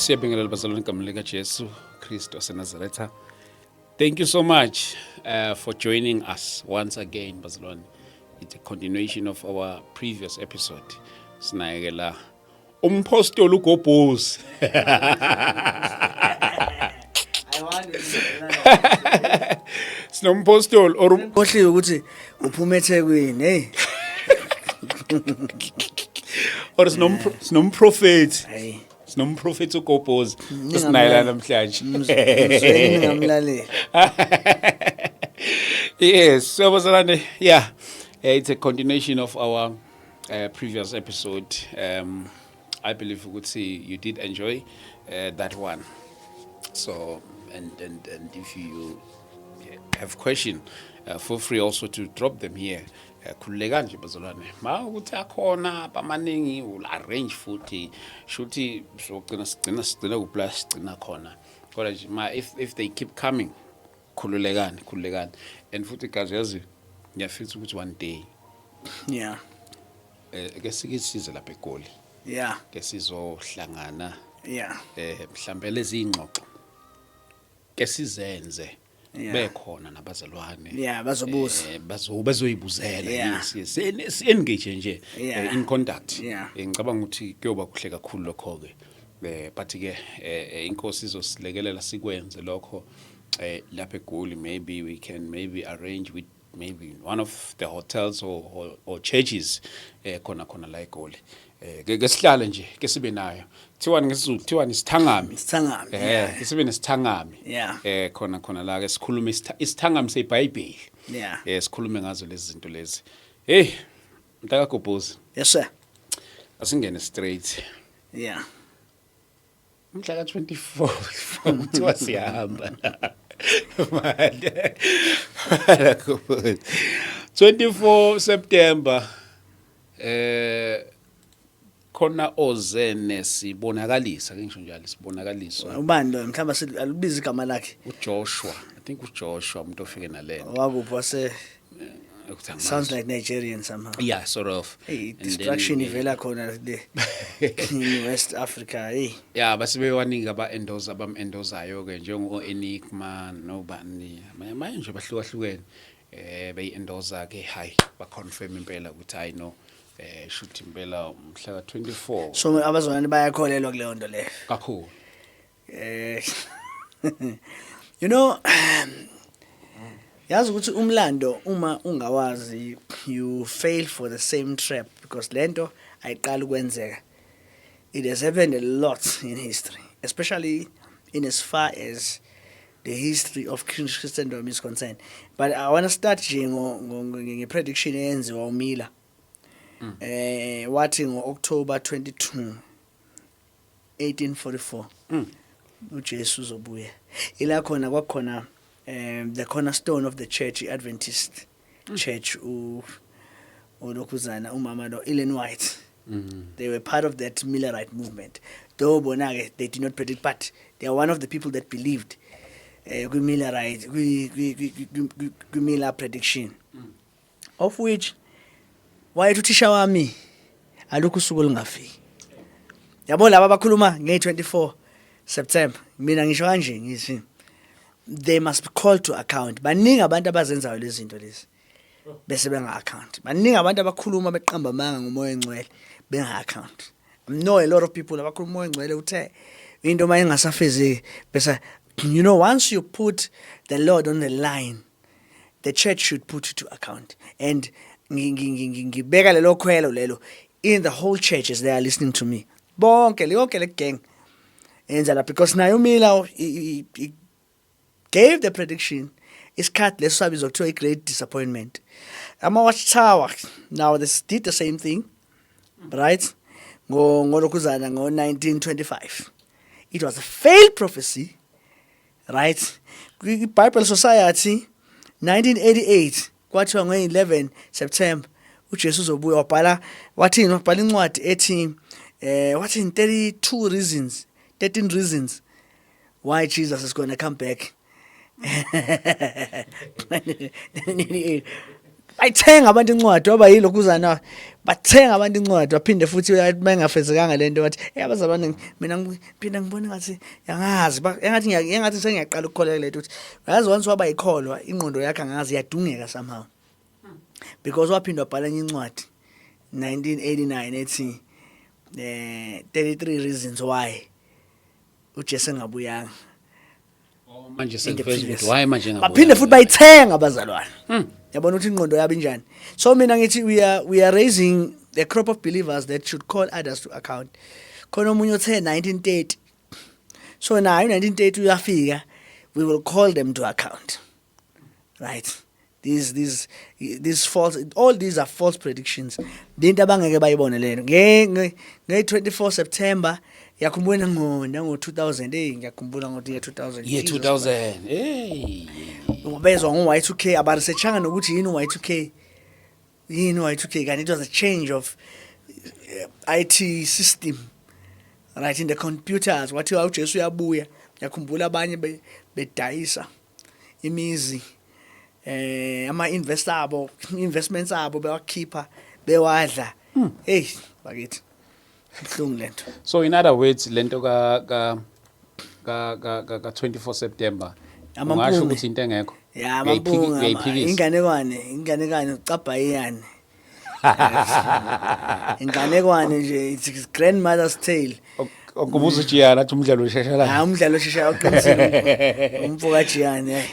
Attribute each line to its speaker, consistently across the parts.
Speaker 1: Siyabingelela bazalwane igama lika Jesu Kristu waseNazaretha. Thank you so much for joining us once again, bazalwane. It's a continuation of our previous episode. Sinayekela umpostoli uGobhozi. Sinompostoli
Speaker 2: Kohliwe ukuthi uphume eThekwini, hey.
Speaker 1: or sinomprofeti.
Speaker 2: Hayi.
Speaker 1: Sinomprofeti uGobhozi. Sinayela namhlanje.
Speaker 2: Mzweni ngamlalela.
Speaker 1: Yes, so bazalwane, yeah, it's a continuation of our previous episode. I believe you did enjoy that one. So, and if you have question, feel free also to drop them here. Khululeka nje bazalwane. Ma ukuthi akhona bamaningi ul arrange futhi shuthi sogcina sigcina kuplus sigcina khona. Kodwa nje ma if they keep coming, khululekani. And futhi gazi yazi ngiyafisa ukuthi one day
Speaker 2: Yeah.
Speaker 1: ke sikisize lapha eGoli.
Speaker 2: Yeah.
Speaker 1: Ke sizohlangana
Speaker 2: Yeah.
Speaker 1: mhlambe lezi ingxoxo ke sizenze
Speaker 2: Yeah.
Speaker 1: bekhona nabazalwane.
Speaker 2: Yeah, bazobuza.
Speaker 1: Bazoyibuzela.
Speaker 2: Yeah.
Speaker 1: Yes. Engage nje
Speaker 2: Yeah.
Speaker 1: in contact.
Speaker 2: Yeah.
Speaker 1: Ngicabanga ukuthi kuyoba kuhle kakhulu lokho ke. But ke inkosi izosilekelela sikwenze lokho lapha eGoli. Maybe we can arrange with maybe one of the hotels or churches khona la eGoli. Ke sihlale nje ke sibe nayo. Thiwani ngesizulu thiwani isithangami.
Speaker 2: Isithangami.
Speaker 1: Ke sibe nesithangami.
Speaker 2: Yeah.
Speaker 1: Khona la ke sikhulume isithangami seBhayibheli.
Speaker 2: Yeah.
Speaker 1: Sikhulume ngazo lezi zinto lezi. Hey, mntaka Gobhozi,
Speaker 2: Yes sir.
Speaker 1: asingene straight.
Speaker 2: Yeah.
Speaker 1: Umhla ka 24 kuthiwa siyahamba. Manje. 24 September khona ozene sibonakalisa ke ngisho njalo sibonakaliswa
Speaker 2: Ubani lo mhlamba alubiza igama lakhe.
Speaker 1: uJoshua. I think uJoshua umuntu ofike nalento.
Speaker 2: Wakuphi wase
Speaker 1: Ukuthanga.
Speaker 2: sounds like Nigerian somehow.
Speaker 1: Yeah, sort of.
Speaker 2: Hey,
Speaker 1: And
Speaker 2: distraction
Speaker 1: then,
Speaker 2: ivela khona le in West Africa, hey.
Speaker 1: yeah, basibe waningi abam-endozayo ke njengo Enigma nobani manje bahlukahlukene beyi-endoza ke hayi ba-confirm impela ukuthi hayi no shuthi impela umhla ka 24
Speaker 2: So abazalwane bayakholelwa kuleyo nto leyo.
Speaker 1: kakhulu.
Speaker 2: You know, yazi ukuthi umlando uma ungawazi you fail for the same trap because lento ayiqala ukwenzeka. It has happened a lot in history, especially in as far as the history of Christendom is concerned. But I want to start nge prediction eyenziwa uMiller. Wathi ngo-October 22, 1844. uJesu uzobuya. Ila khona kwakhona the cornerstone of the church Adventist church ulokhuzana umama lo Ellen White. They were part of that Millerite movement. Though bonake they did not predict, but they are one of the people that believed Millerite Miller prediction. Of which why uthisha wami alukho usuku olungafiki. Yabo laba abakhuluma nge-24 September mina ngisho kanje ngithi they must be called to account. Baningi abantu abazenzayo lezi zinto lezi bese benga account. Baningi abantu abakhuluma beqamba amanga ngomoya engcwele benga account. I know a lot of people abakhuluma ngomoya engcwele uthe into maye ngasafezeki bese you know once you put the Lord on the line the church should put you to account. And ngibeka lelo khwelo lelo in the whole church as they are listening to me. Bonke lonke le gang enzala because nayo Miller he gave the prediction is cut less service to a great disappointment. Watchtower now this did the same thing, right? Ngolokuzana ngo 1925. It was a failed prophecy, right? Bible Society 1988 kwathiwa ngo-11 September uJesu uzobuya wabhala wathini wabhala incwadi ethi wathini 13 reasons why Jesus is going to come back. bayithenga abantu incwadi waba yilokuzana bathenga abantu incwadi waphinde futhi mayengafezekanga lento wathi abazalwane mina ngiphinda ngibona ngathi yangazi yangathi sengiyaqala ukukholeka lento uthi yazi once waba yikholwa ingqondo yakhe angazi yadungeka somehow because waphinda wabhala incwadi 1989 ethi 33 reasons why uJesu engabuyanga
Speaker 1: manje sengifeza ukuthi why manje engabuyanga
Speaker 2: baphinde futhi bayithenga abazalwane yabona ukuthi ingqondo yabo injani so mina ngithi we are raising a crop of believers that should call others to account khona umunye othe 1930 so nayo 1930 uyafika we will call them to account right these false all these are false predictions into abangeke bayibone leno nge 24 September yakhumbula ngo 2000 ngiyakhumbula ngo 2000
Speaker 1: year 2000
Speaker 2: ubezwa ngo Y2K abaresearchanga nokuthi yini Y2K kanti it was a change of IT system right in the computers wathi uJesu uyabuya yakhumbula abanye bedayisa imizi ama investments abo bewakhipha bewadla hey bakithi buhlungu lento
Speaker 1: so in other words lento ka 24 September ungasho ukuthi into engekho
Speaker 2: ya amabunga inganekwane ucabha iyane inganekwane nje it's grandmother's tale
Speaker 1: okubuza uJiyana athi umdlalo usheshela
Speaker 2: umdlalo usheshela uqinisile umfoka Jiyane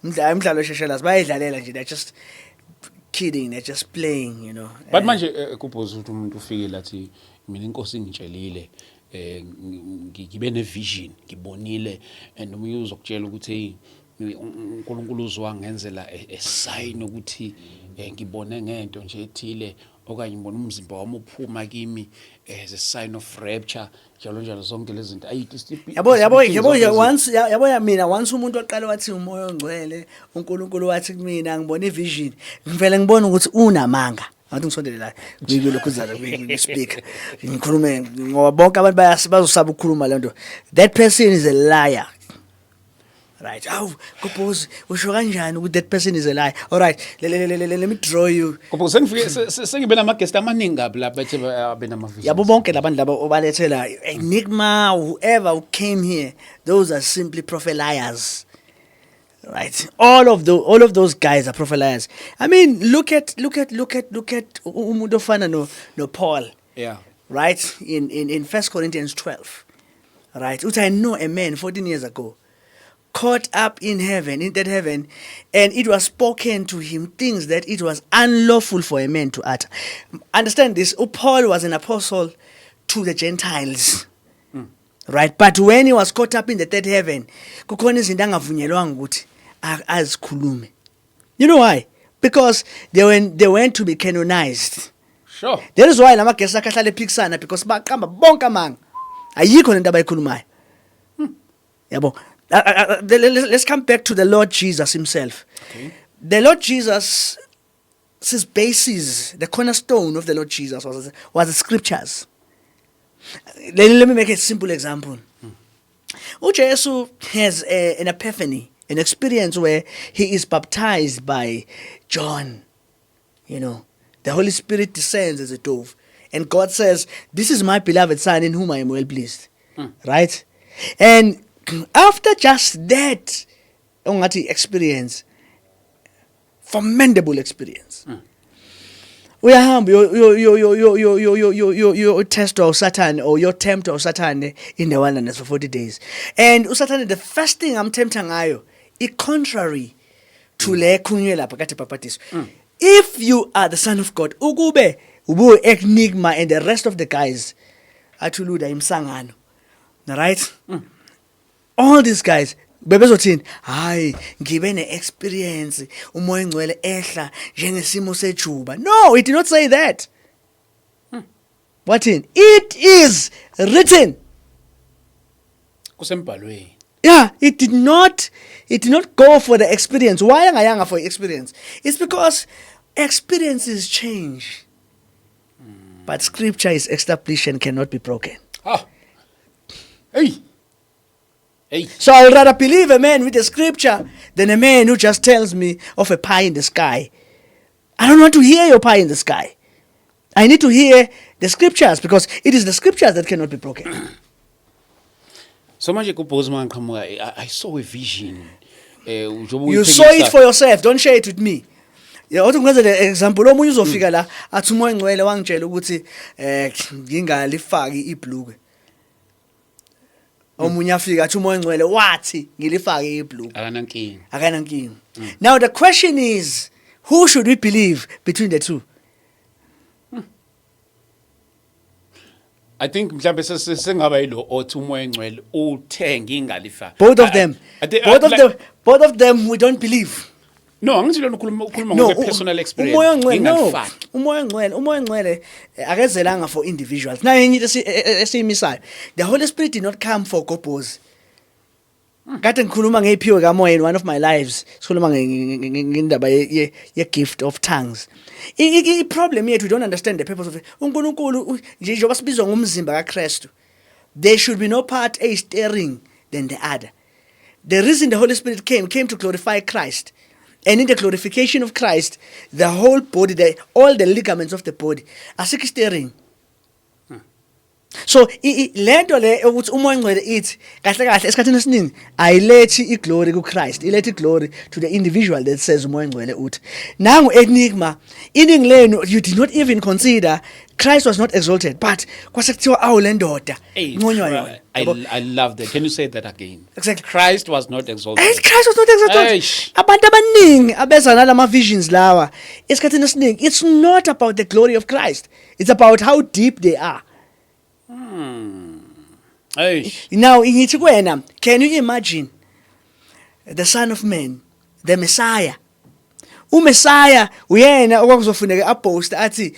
Speaker 2: umdlalo usheshela bayidlalela nje they're just kidding they're just playing you know
Speaker 1: but manje kubuza ukuthi umuntu ufike lathi mina inkosi ngitshelile ngibe ne vision ngibonile and umuntu uzokutshela ukuthi hey uNkulunkulu uzwangenzela a sign ukuthi ngibone ngento nje ethile okanye ngibona umzimba wami uphuma kimi as a sign of rapture njalo zonke lezi zinto
Speaker 2: yabo once mina once umuntu oqala wathi umoya ongcwele uNkulunkulu wathi kumina ngibona ivision ngivele ngibona ukuthi unamanga ngathi ngisondele la ngikho kuzala speak ngikhulume ngoba bonke abantu bazosaba ukukhuluma lento that person is a liar right kuphuze usho kanjani ukuthi that person is a liar all right let me draw you
Speaker 1: kuphuze sengibe nama guest amaningi ngabi lapha bethe abe nama visions
Speaker 2: yabo bonke labantu laba obalethela Enigma whoever who came here those are simply prophet liars right all of those guys are prophet liars I mean look at umuntu ofana no Paul
Speaker 1: yeah
Speaker 2: right in 1 Corinthians 12 right uthi I know a man 14 years ago caught up in that heaven and it was spoken to him things that it was unlawful for a man to utter. Understand this, Paul was an apostle to the Gentiles. Right, but when he was caught up in the third heaven kukhona izinto angavunyelwanga ukuthi azikhulume. You know why? Because they went to be canonized.
Speaker 1: Sure.
Speaker 2: That is why lama guests akahlala ephikisana because baqamba bonke amanga ayikho lento abayikhulumayo. Yabo. Let's come back to the Lord Jesus himself.
Speaker 1: Okay.
Speaker 2: The Lord Jesus, his basis, the cornerstone of the Lord Jesus was the scriptures. Let me make a simple example. Jesus has an epiphany, an experience where he is baptized by John. You know, the Holy Spirit descends as a dove. And God says, this is my beloved son in whom I am well pleased. Right? And after just that experience, formidable experience, uyahamba your test of Satan or your tempt of Satan in the wilderness for 40 days. And Satan, the first thing I'm tempting ngayo, is contrary to le kunyela phakathi papatis. If you are the Son of God, ukube ubu Enigma and the rest of the guys athuluda imsangano. Right? All these guys bebezothini hayi ngibe ne-experience umoya engcwele ehla njengesimo sejuba. No, it did not say that. What in? It is written.
Speaker 1: Kusembhalweni.
Speaker 2: Yeah, it did not go for the experience. Why angayanga for experience? It's because experiences change. But scripture is established and cannot be broken.
Speaker 1: Hey.
Speaker 2: So I would rather believe a man with a scripture than a man who just tells me of a pie in the sky. I don't want to hear your pie in the sky. I need to hear the scriptures, because it is the scriptures that cannot be broken.
Speaker 1: So manje kuBozi Manqhamuka, I saw a vision.
Speaker 2: You saw it for yourself. Don't share it with me. Yeah, othi ngenzele example omunye uzofika la athi umoya ngcwele wangitshela ukuthi ngingalifaki ibhluke. Omunye afika athi umoya ngcwele wathi ngilifake ibhluke. Akanankinga. Now the question is, who should we believe between the two?
Speaker 1: I think mhlambe sesengaba yilo othi umoya ngcwele uthe ngingalifaki.
Speaker 2: Both of them. Both of them we don't believe.
Speaker 1: No, angithi lona ukhuluma ngokwe-personal experience.
Speaker 2: Umoya ngcwele akezelanga for individuals. Nayo enye into esiyimisayo. The Holy Spirit did not come for Gobhozi. Kade ngikhuluma ngephiwe kamoya in one of my lives. Sikhuluma ngendaba ye-gift of tongues. I-problem yethu, we don't understand the purpose of it. uNkulunkulu njengoba sibizwa ngumzimba kaKristu, there should be no part a stirring than the other. The reason the Holy Spirit came to glorify Christ. And in the glorification of Christ, the whole body, all the ligaments of the body are stirring. So lento le ukuthi umoya ngcwele ithi kahle kahle esikhathini esiningi ayilethi iglory kuChrist, ilethi glory to the individual that says umoya ngcwele uthi. Nangu enigma, iningi lenu you did not even consider Christ was not exalted, but kwasekuthiwa awu le ndoda ngconywa yona.
Speaker 1: I love that. Can you say that again?
Speaker 2: Exactly.
Speaker 1: Christ was not exalted.
Speaker 2: Christ was not exalted. Abantu abaningi abeza nalama visions lawa esikhathini esiningi, it's not about the glory of Christ. It's about how deep they are. Now, ngithi kuwena, can you imagine the Son of Man, the Messiah? uMessiah uyena okwakuzofuneka aboast athi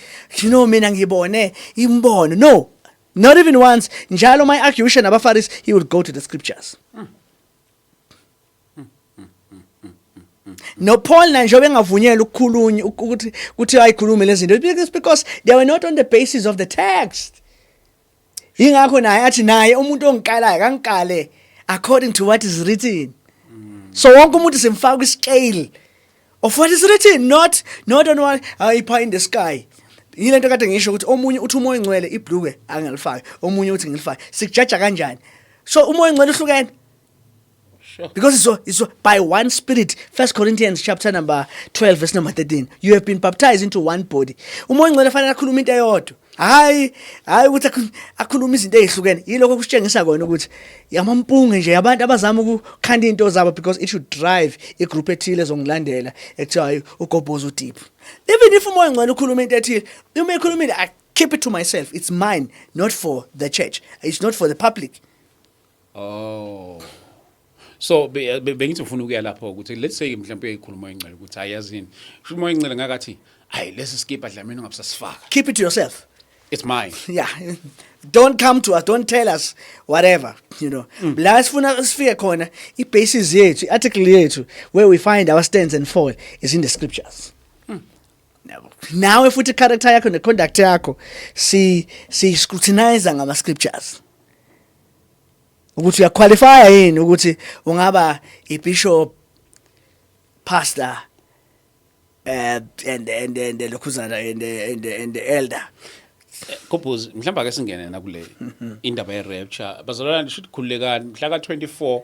Speaker 2: mina ngibone imbono. No, not even once. Njalo my accusation abaFarisi, he would go to the scriptures. No, Paul njengoba engavunyelwa ukukhulunywa ukuthi ayikhulume lezi zinto, because they were not on the basis of the text. Ingakho naye athi naye umuntu ongiqalayo kangikale according to what is written. So wonke umuntu simfaka kwi-scale of what is written, not on what ipha in the sky. Yilento kade ngisho ukuthi omunye uthi umoya ngcwele ibhluke angalifaki, omunye uthi ngilifaki. Sikujaja kanjani? So umoya ngcwele uhlukene.
Speaker 1: Sure.
Speaker 2: Because it's by one spirit. 1 Corinthians chapter number 12 verse number 13. You have been baptized into one body. Umoya ngcwele fanele akhuluma into eyodwa. Hayi ukuthi akhuluma izinto ezihlukene. Yiloko kusitshengisa kona ukuthi yamampunge nje abantu abazama ukukhanda into zabo because it should drive igroup ethile ezongilandela ekuthiwa uGobhozi uDeep. Even if umoya ngcwele ukhuluma into ethile, uma ekhulumile, I keep it to myself. It's mine, not for the church. It's not for the public.
Speaker 1: Oh. So bengithi ufuna ukuya lapho ukuthi let's say mhlawumbe eyikhuluma ingcele ukuthi ayazini. Sho umoya ngcele ngakathi, hayi lesi skipper Dlamini ungabusasifaka.
Speaker 2: Keep it to yourself.
Speaker 1: It's mine.
Speaker 2: Yeah. Don't come to us, don't tell us whatever, La sifuna sifike khona i-basis yethu, i-article yethu where we find our stands and fall is in the scriptures. Now if uthi character yakho ne-conduct yakho scrutinize ngama scriptures. Ukuthi uyaqualify yini ukuthi ungaba i-bishop, pastor, and lokhuzana and the elder.
Speaker 1: Gobhozi mhlamba ke singene na kule indaba ye rapture. Bazalwane should khulekani mhla ka24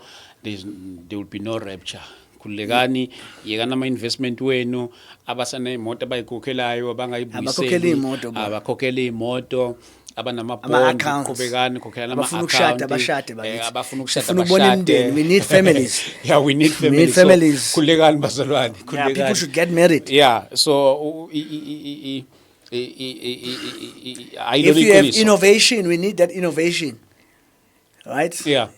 Speaker 1: there will be no rapture. Khulekani yekana ama investment wenu abasana imoto abayikhokhelayo abangayibuyiseli abakhokhela imoto abanama bond qhubekani khokhela ama account abafuna ukushada abashade.
Speaker 2: We need families.
Speaker 1: Yeah, we need families. Khulekani bazalwane, khulekani.
Speaker 2: People should get married.
Speaker 1: Yeah, so
Speaker 2: if you have innovation, we need that innovation, right?
Speaker 1: Yeah.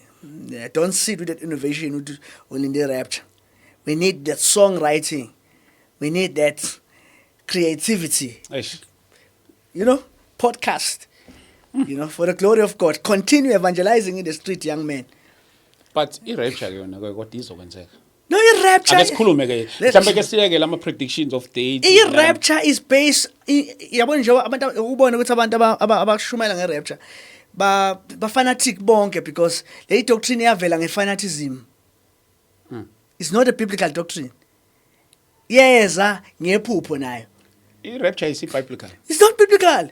Speaker 2: Don't sit with that innovation only in the rapture. We need that songwriting. We need that creativity. Podcast. For the glory of God. Continue evangelizing in the street, young men.
Speaker 1: But i-rapture yona what izokwenzeka?
Speaker 2: No, i-rapture.
Speaker 1: Asikhulume ke. Mhlambe ke siyeke lama predictions of dates.
Speaker 2: I-rapture is based yabona nje abantu ukubona ukuthi abantu abashumayela nge-rapture ba fanatic bonke because le doctrine yavela nge-fanatism. It's not a biblical doctrine. Yeza ngephupho nayo.
Speaker 1: I-rapture isi-biblical.
Speaker 2: It's not biblical.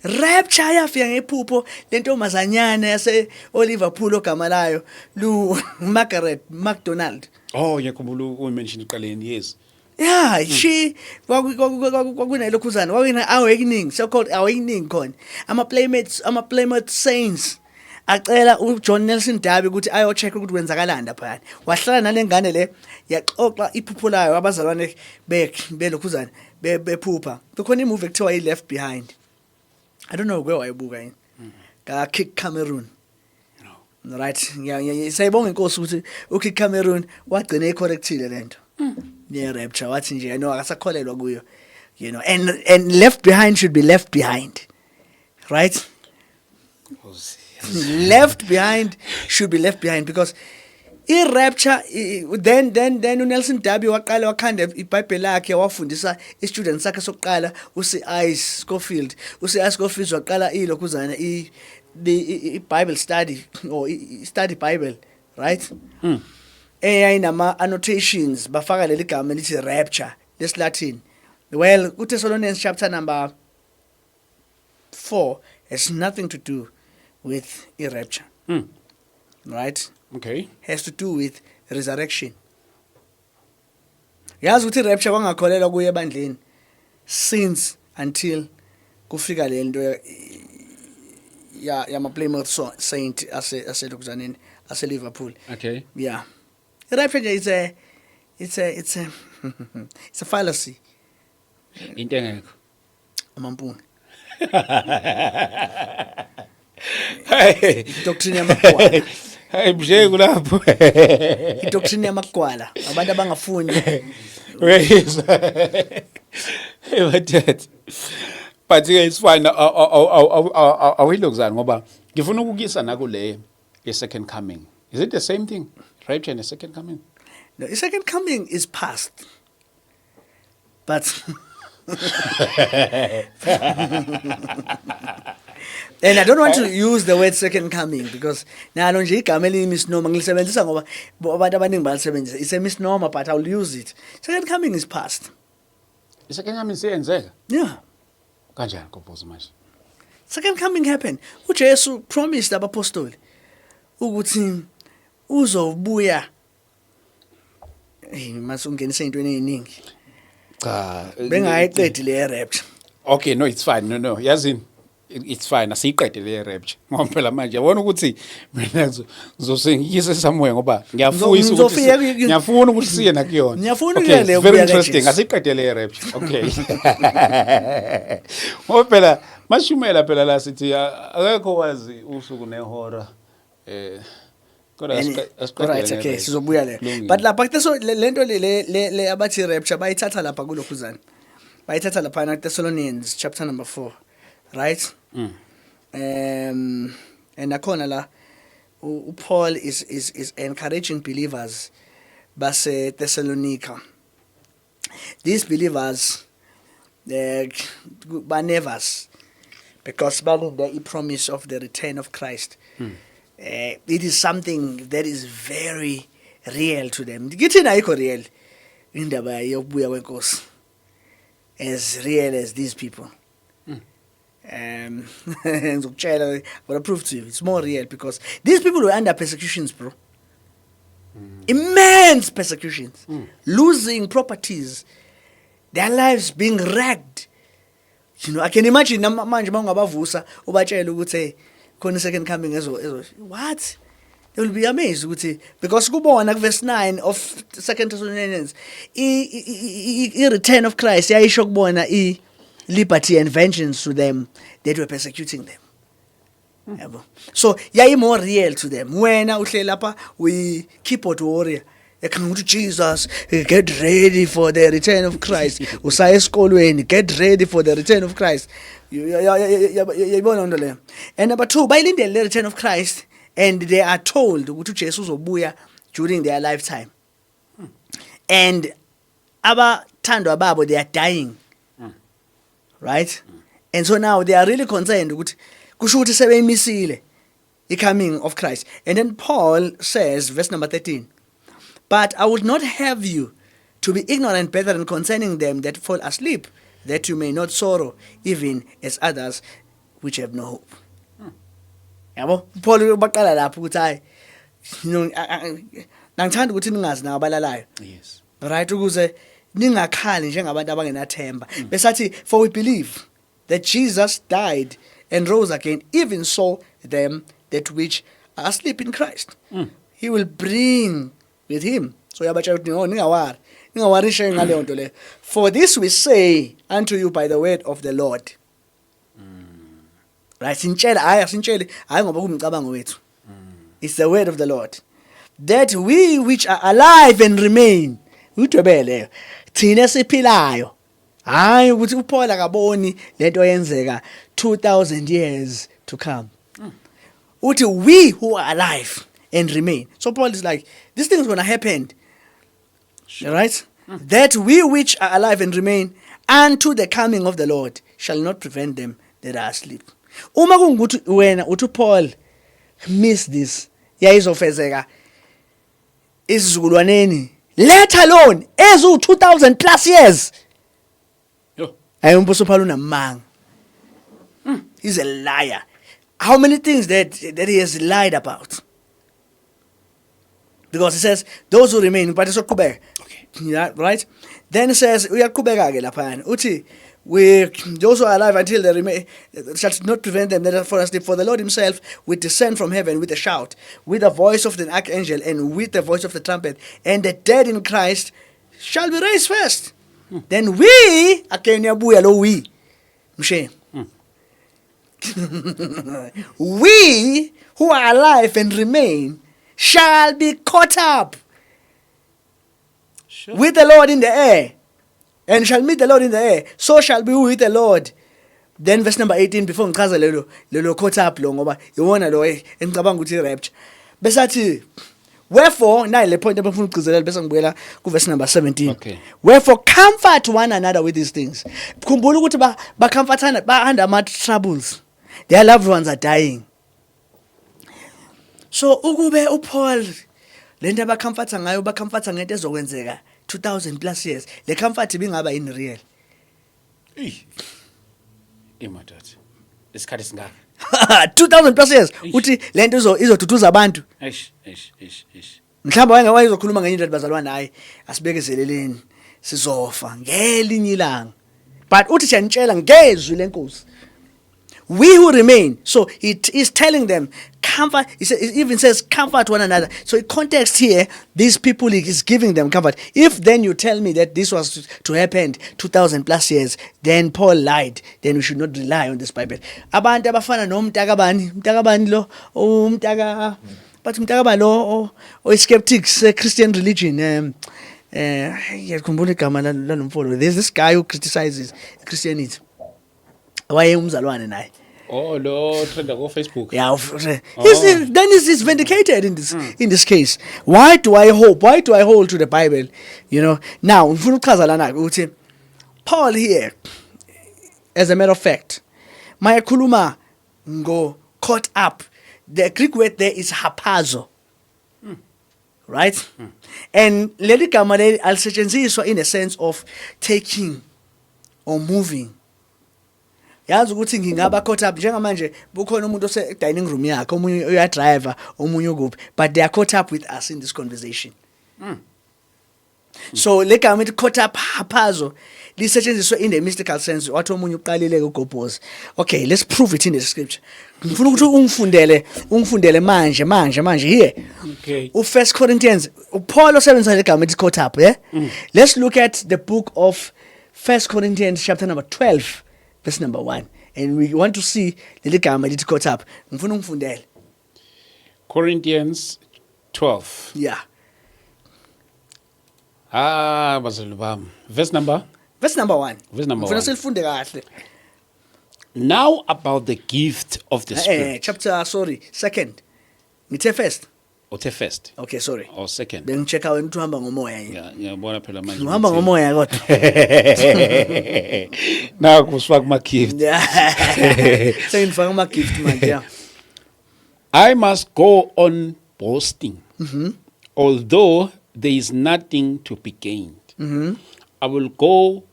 Speaker 2: Rapture yafika ngephupho lentombazanyana yase Liverpool ogama layo Margaret MacDonald.
Speaker 1: Oh, ngiyakhumbula umention iqaleni, yes.
Speaker 2: Yeah, she kwakunelokhuzana kwakuna awakening, so called awakening khona. Ama Plymouth Saints acela uJohn Nelson Darby ukuthi ayo check ukuthi kwenzakalani lapha. Wahlala nalengane le yaxoxa iphupho layo abazalwane belokhuzana bephupha. Kukhona imovie ekuthiwa Left Behind. I don't know where wayibuka yini. Ka Kick Cameroon.
Speaker 1: No.
Speaker 2: Right. Sayibonga inkosi ukuthi uKick Cameroon wagcina ecorrectile lento. Yeah, rapture wathi nje no akasakholelwa kuyo. You know, and Left Behind should be left behind. Right? Left behind should be left behind because rapture then uNelson Darby waqala wakhanda iBhayibheli lakhe wafundisa istudents sakhe sokuqala uSi Scofield. uSi Scofield waqala ilokhuzana the Bible study or study Bible, right? Ayinama annotations bafaka leli gama lithi rapture lesi Latin. Well, uThessalonians chapter number 4 has nothing to do with rapture. Right?
Speaker 1: Okay.
Speaker 2: Has to do with resurrection. Yazi ukuthi rapture kwangakholelwa kuye ebandleni since until kufika le nto yama Plymouth Saint aselokuzaneni ase Liverpool.
Speaker 1: Okay.
Speaker 2: Yeah. Rapture is it's a fallacy.
Speaker 1: Into engekho.
Speaker 2: Amampunga.
Speaker 1: Hey,
Speaker 2: Doctrine yamakwa.
Speaker 1: Hey, mjeko lapho.
Speaker 2: Doctrine yamakwa. Abantu abangafuni.
Speaker 1: Yes. Hey, what that? But it's fine. Awuyilokuzana ngoba ngifuna ukukisa nakule second coming. Is it the same thing? Rapture and the second coming?
Speaker 2: No, the second coming is past. But and I don't want to use the word second coming because now nje igama elimisnomer ngilisebenzisa ngoba abantu abaningi balisebenzisa. It's a misnomer but I'll use it. Second coming is past.
Speaker 1: The second coming siyenzeka?
Speaker 2: Yeah.
Speaker 1: Kanjani Nkosi manje?
Speaker 2: Second coming happened. uJesu promised abapostoli ukuthi uzobuya masungenise intweni eziningi.
Speaker 1: Cha.
Speaker 2: Bengayiqedi le rapture.
Speaker 1: Okay, no, it's fine. No. Yazini. It's fine. Asiyiqede le rapture. Ngoba phela manje yabona ukuthi mina ngizosengiyise somewhere ngoba ngiyafuna ukuthi siye nakuyona.
Speaker 2: Ngiyafuna
Speaker 1: ukuya
Speaker 2: le
Speaker 1: very interesting. Asiyiqede le rapture. Okay. Ngoba phela mashumela phela la sithi akekho wazi usuku nehora
Speaker 2: Right, okay, sizobuya le. But lapha lento le abathi rapture bayithatha lapha kulokhuzana. Bayithatha lapha na Thessalonians chapter number 4, right? And nakhona la Paul is encouraging believers base Thessalonica. These believers ba nervous because balinde promise of the return of Christ. It is something that is very real to them. Githina ayikho real indaba yokubuya kwenkosi as real as these people. Ngizokutshela but I prove to you it's more real because these people were under persecutions, bro. Immense persecutions, losing properties, their lives being wrecked. You know, I can imagine manje mangabavusa ubatshela ukuthi khona second coming ezo what they will be amazed ukuthi because kubona verse 9 of 2 Thessalonians I return of Christ yayisho kubona I liberty and vengeance to them that were persecuting them. Yabo. So yayi more real to them. Wena uhle lapha we keyboard warrior ekhanga ukuthi Jesus get ready for the return of Christ. Usaya esikolweni get ready for the return of Christ. Yayibona ndo le. And number 2 bayilindele the return of Christ and they are told ukuthi uJesu uzobuya during their lifetime. And abathandwa babo they are dying. Right? And so now they are really concerned ukuthi kusho ukuthi sebeyimisile the coming of Christ. And then Paul says verse number 13, but I would not have you to be ignorant, brethren, concerning them that fall asleep, that you may not sorrow, even as others which have no hope. Yabo, Paul ubaqala lapho ukuthi hayi, ngithanda ukuthi ningazi nabalalayo.
Speaker 1: Yes.
Speaker 2: Right, ukuze ningakhali njengabantu abangenathemba. Besathi, for we believe that Jesus died and rose again, even so them that which are asleep in Christ. He will bring with him. So yabatshela ukuthi no ningawarishe ngaleyo nto le. For this we say unto you by the word of the Lord. Right, sintshela hayi ngoba kumcabango wethu. It's the word of the Lord. That we which are alive and remain, udwebele thina siphilayo. Hayi ukuthi uPaul akaboni lento yenzeka 2000 years to come. Uthi we who are alive and remain. So Paul is like, this thing is going to happen. Right? That we which are alive and remain unto the coming of the Lord shall not prevent them that are asleep. Uma kungukuthi wena uthi Paul miss this, yayizofezeka isizukulwaneni, let alone ezu 2000 plus years.
Speaker 1: Yo.
Speaker 2: Hayi umbuso Paul unamanga. He's a liar. How many things that he has lied about? Because he says those who remain, but it's not Kubek.
Speaker 1: Okay.
Speaker 2: Yeah, right? Then he says, we are Kubeka laphan. Uti, we those who are alive until they remain shall not prevent them that are for asleep. For the Lord himself will descend from heaven with a shout, with the voice of the archangel, and with the voice of the trumpet, and the dead in Christ shall be raised first. Then we, again we, Mshe. We who are alive and remain shall be caught up with the Lord in the air, and shall meet the Lord in the air. So shall be with the Lord. Then verse number 18, before ngichaza lelo caught up lo ngoba iwona lo engicabanga ukuthi rapture. Besathi, wherefore, now le point abafuna ukugcizelela bese ngibuyela ku verse number 17.
Speaker 1: Okay.
Speaker 2: Wherefore comfort one another with these things. Khumbula ukuthi ba comfortana ba under ama troubles. Their loved ones are dying. So ukube uPaul lento abacomforta ngayo bacomforta ngento ezokwenzeka 2000 plus years. Le comfort ibingaba in real.
Speaker 1: Imadat. Isikhathi singaka.
Speaker 2: 2000 plus years. Uthi lento izoduduza abantu.
Speaker 1: Eish.
Speaker 2: Mhlawumbe wayezokhuluma ngenye into bazalwana hayi asibekezeleleni sizofa ngelinye ilanga. But uthi siyantshela ngezwi lenkosi. We who remain, so it is telling them, comfort, it even says, comfort one another. So in context here, these people is giving them comfort. If then you tell me that this was to happen 2000 plus years, then Paul lied, then we should not rely on this Bible. Abantu abafana nomtakabani lo, but umtakabani lo, or skeptics, Christian religion, there's this guy who criticizes Christianity. Why umzalwane naye?
Speaker 1: Oh, lo trend go Facebook.
Speaker 2: Yeah, then it's vindicated in this case. Why do I hope? Why do I hold to the Bible? You know. Now, ngifuna ukuchaza lana ukuthi Paul here, as a matter of fact, mayakhuluma ngo caught up. The Greek word there is hapazo. Right? And leli gama leli alisetshenziswa in a sense of taking or moving. Yazi ukuthi ngingaba caught up njengamanje bukhona umuntu ose dining room yakhe omunye uya driver omunye ukuphi, but they are caught up with us in this conversation. So le gama it caught up hapazo lisetshenziswa in a mystical sense wathi omunye uqalile ugobhozi. Okay, let's prove it in the scripture. Ngifuna ukuthi ungifundele manje here.
Speaker 1: Okay.
Speaker 2: U1 Corinthians Paul osebenzisa le gama it caught up, yeah? Let's look at the book of 1 Corinthians chapter number 12. Verse number 1. And we want to see the gama lithi caught up. Ngifuna ungifundele.
Speaker 1: Corinthians 12.
Speaker 2: Yeah.
Speaker 1: Bazalwane bami. Verse number
Speaker 2: 1.
Speaker 1: Verse number
Speaker 2: Ngifuna
Speaker 1: 1.
Speaker 2: silifunde kahle.
Speaker 1: Now about the gift of the Spirit.
Speaker 2: Chapter 2. Ngithe first.
Speaker 1: Uthe first
Speaker 2: Okay, sorry.
Speaker 1: or second?
Speaker 2: Bengichecka wena uthi uhamba ngomoya yini.
Speaker 1: Yeah, ngiyabona phela manje.
Speaker 2: Uhamba ngomoya kodwa.
Speaker 1: Now kusifaka kuma gift.
Speaker 2: Sengifaka ama gift manje, yeah.
Speaker 1: I must go on boasting. Although there is nothing to be gained. I will go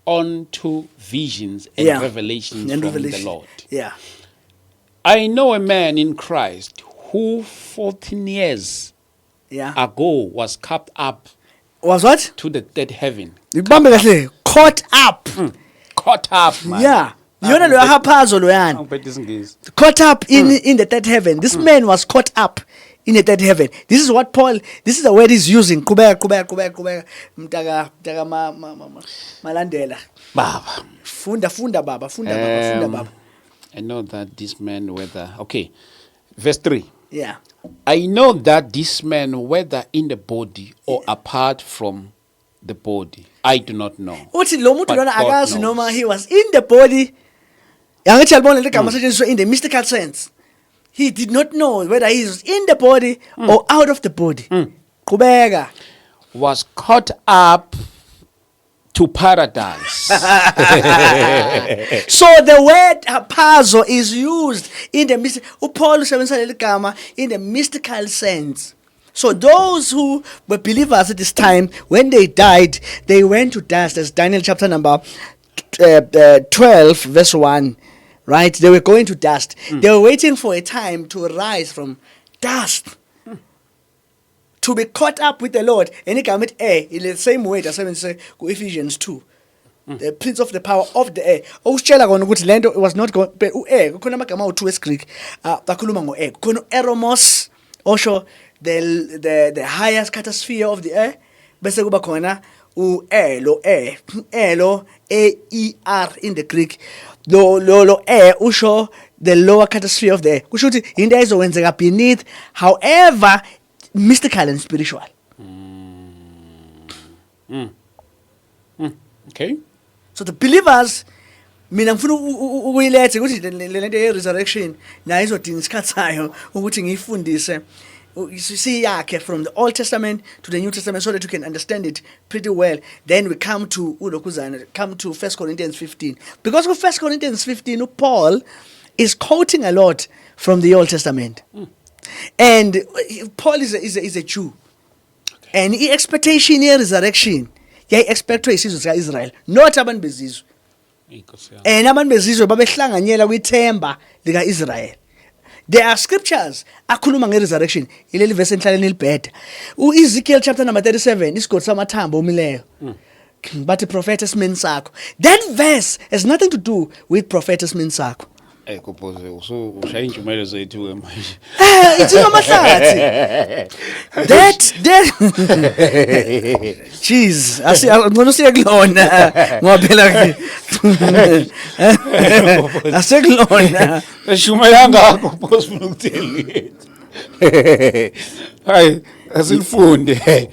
Speaker 1: on to visions and
Speaker 2: Yeah.
Speaker 1: revelations
Speaker 2: And
Speaker 1: from
Speaker 2: revelation.
Speaker 1: the Lord.
Speaker 2: Yeah.
Speaker 1: I know a man in Christ who 14 years
Speaker 2: Yeah.
Speaker 1: ago was caught up
Speaker 2: Was what?
Speaker 1: to the third heaven.
Speaker 2: Ibambe kahle. Caught up.
Speaker 1: Caught up, man.
Speaker 2: Yeah. Yona lo haphazo loyana.
Speaker 1: Angibethe isingisi.
Speaker 2: Caught up in the third heaven. This man was caught up in the third heaven. This is what Paul, this is the word he's using. Kubeka. Mtaka malandela.
Speaker 1: Baba.
Speaker 2: Funda baba.
Speaker 1: I know that this man, whether, okay, verse 3.
Speaker 2: Yeah.
Speaker 1: I know that this man, whether in the body or apart from the body, I do not know.
Speaker 2: Uthi lo muntu
Speaker 1: But
Speaker 2: lona
Speaker 1: God
Speaker 2: akazi
Speaker 1: knows.
Speaker 2: noma he was in the body. Yangithi alibona le gama setshenziswa in the mystical sense. He did not know whether he was in the body or out of the body. Qhubeka.
Speaker 1: Was caught up to paradise.
Speaker 2: So the word hapazo is used in the mystical. Paul usebenzisa leli gama in the mystical sense. So those who were believers at this time, when they died, they went to dust. As Daniel chapter number 12, verse 1. Right? They were going to dust. They were waiting for a time to rise from dust. To be caught up with the Lord. And igama ithi air in the same way asebenzise ku-Ephesians 2. The prince of the power of the air. Okusitshela kona ukuthi lento was not going u-air. Kukhona amagama awu-2 wesi-Greek. Akhuluma ngo-air. Kukhona eromos osho the higher stratosphere of the air. Bese kuba khona u-air lo air. Air lo A-E-R in the Greek. Lo air usho the lower stratosphere of the air. Kusho ukuthi into ezowenzeka beneath, however mystical and spiritual.
Speaker 1: Okay.
Speaker 2: So the believers, mina ngifuna ukuyilethe ukuthi le nto ye resurrection nayo izodinga isikhathi sayo ukuthi ngiyifundise siyakhe from the Old Testament to the New Testament so that you can understand it pretty well. Then we come to 1 Corinthians 15. Because of 1 Corinthians 15, Paul is quoting a lot from the Old Testament. And Paul is a Jew. And the expectation here resurrection. Yeah, expecto isizwe sika-Israel, not abantu bezizwe. And abantu bezizwe babehlanganyela kwithemba lika-Israel. There are scriptures akhuluma nge-resurrection. Ileli verse enhlaleni libheda. U-Ezekiel chapter number 37, isigodi samathambo omileyo. Bathi prophet esimeni sakho. That verse has nothing to do with prophet esimeni sakho.
Speaker 1: Kuphoze ushaya injumelo zethu ke manje.
Speaker 2: It's ngamahlathi. That jeez, ngcono siye kulona ngoba phela asekulona.
Speaker 1: Eshumela ngakho boss ufuna ukuthini. Hayi, asilifunde.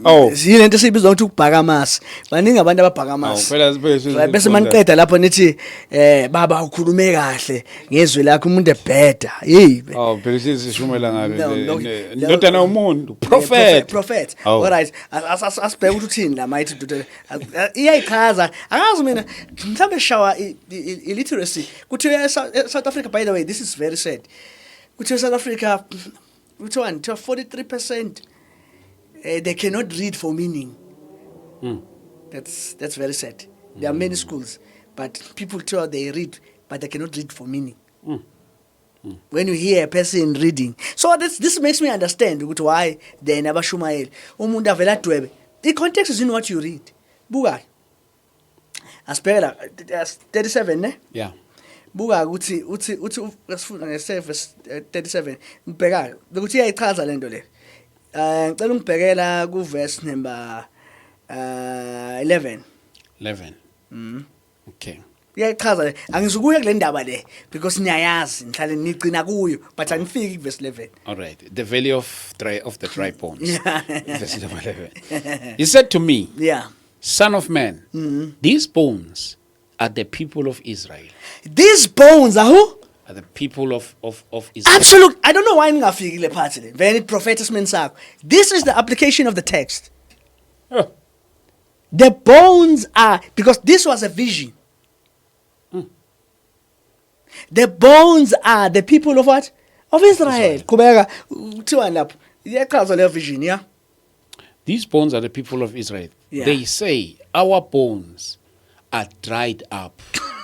Speaker 1: Oh,
Speaker 2: Yilento esiyibiza ukuthi ukubhaka amasi. Baningi abantu ababhaka amasi.
Speaker 1: phela sibese
Speaker 2: Bese maniqeda lapho nithi baba ukhulume kahle ngezwi lakho umuntu ebheda. Hey.
Speaker 1: oh, phela sishumela
Speaker 2: No,
Speaker 1: ngalo. Ndodana umuntu, prophet.
Speaker 2: Prophet.
Speaker 1: Oh.
Speaker 2: All right. Asibheke ukuthi uthini la mighty dude. Iyayichaza. Angazi mina mhlambe shawa illiteracy. Kuthi South Africa, by the way, this is very sad. Kuthi South Africa which one? 43%. They cannot read for meaning. That's very sad. There are many schools, but people tell they read, but they cannot read for meaning. When you hear a person reading, so this makes me understand why they never shumael. Umuntu avela dwebe. The context is in what you read. Buka. Aspera 37 ne?
Speaker 1: Yeah.
Speaker 2: Buka uthi asifuna ngeservice 37. Ngibheka ukuthi iyayichaza lento le. Ngicela ungibhekela ku verse number 11.
Speaker 1: 11. Okay.
Speaker 2: Iyayichaza angizukuya kule ndaba le because niyayazi ngihlale nigcina kuyo but angifiki ku verse 11.
Speaker 1: All right. The valley of the dry bones. Verse number 11. He said to me,
Speaker 2: Yeah.
Speaker 1: Son of man, these bones are the people of Israel.
Speaker 2: These bones are who?
Speaker 1: Are the people of Israel.
Speaker 2: Absolute. I don't know why ngafiki le part le. When it prophetess sakho. This is the application of the text.
Speaker 1: Oh.
Speaker 2: The bones are, because this was a vision. The bones are the people of what? Of Israel. Kubeka uthiwa lapho. Iyachaza le vision, yeah?
Speaker 1: These bones are the people of Israel.
Speaker 2: Yeah.
Speaker 1: They say, our bones are dried up,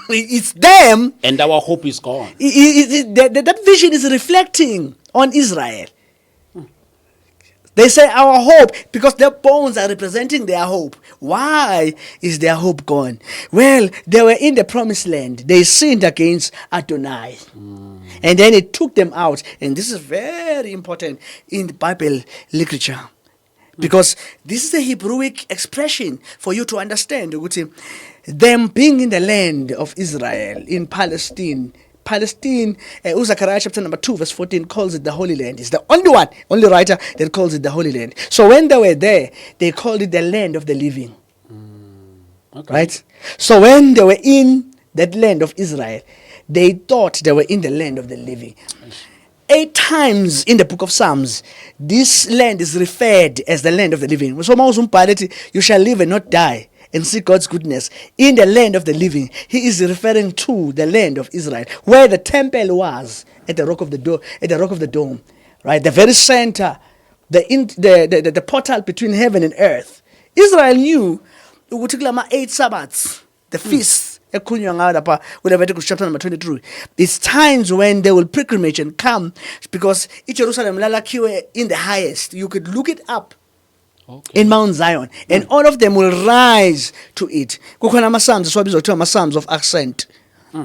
Speaker 2: It's them.
Speaker 1: and our hope is gone.
Speaker 2: That vision is reflecting on Israel. They say our hope, because their bones are representing their hope. Why is their hope gone? Well, they were in the promised land. They sinned against Adonai. And then it took them out. And this is very important in the Bible literature. Because this is a Hebrewic expression for you to understand. Them being in the land of Israel, in Palestine, Zechariah chapter number 2 verse 14 calls it the Holy Land. It's the only writer that calls it the Holy Land. So when they were there, they called it the land of the living.
Speaker 1: Okay.
Speaker 2: Right? So when they were in that land of Israel, they thought they were in the land of the living. 8 times in the book of Psalms, this land is referred as the land of the living. So you shall live and not die and see God's goodness in the land of the living. He is referring to the land of Israel, where the temple was at the rock of the dome, right? The very center, the portal between heaven and earth. Israel knew 8 Sabbaths, the feasts. Leviticus chapter number 23. It's times when they will pilgrimage and come, because Jerusalem in the highest. You could look it up. Okay. In Mount Zion, and all of them will rise to it. Psalms of ascent.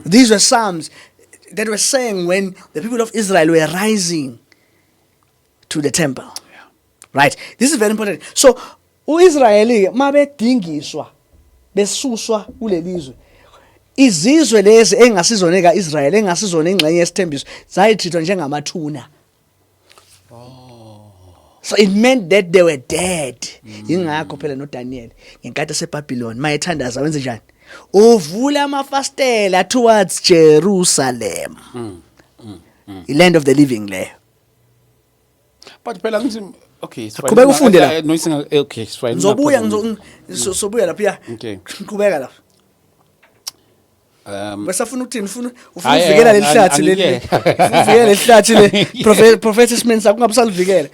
Speaker 2: These were psalms that were saying when the people of Israel were rising to the temple. Yeah. Right? This is very important. So, Israeli mabedingiswa besuswa kulelizwe. Izizwe lezi engasizoneka Israel, engasizona ingxenye yesithembiso, zayithithwa njengamathuna. So it meant that they were dead. Yingakho phela no Daniel ngenkathi seBabylon mayethandaza wenze njani? Uvula amafastela towards Jerusalem. The land of the living there.
Speaker 1: But phela ngithi okay, it's fine.
Speaker 2: Qhubeka ufunde la.
Speaker 1: Okay, it's fine.
Speaker 2: Ngizobuya sobuya lapha.
Speaker 1: Okay.
Speaker 2: Qhubeka lapha. Besafuna ukuthini ufuna uvikela lelihlathi leli uvikela lelihlathi le prophet Simenza kungabusalivikela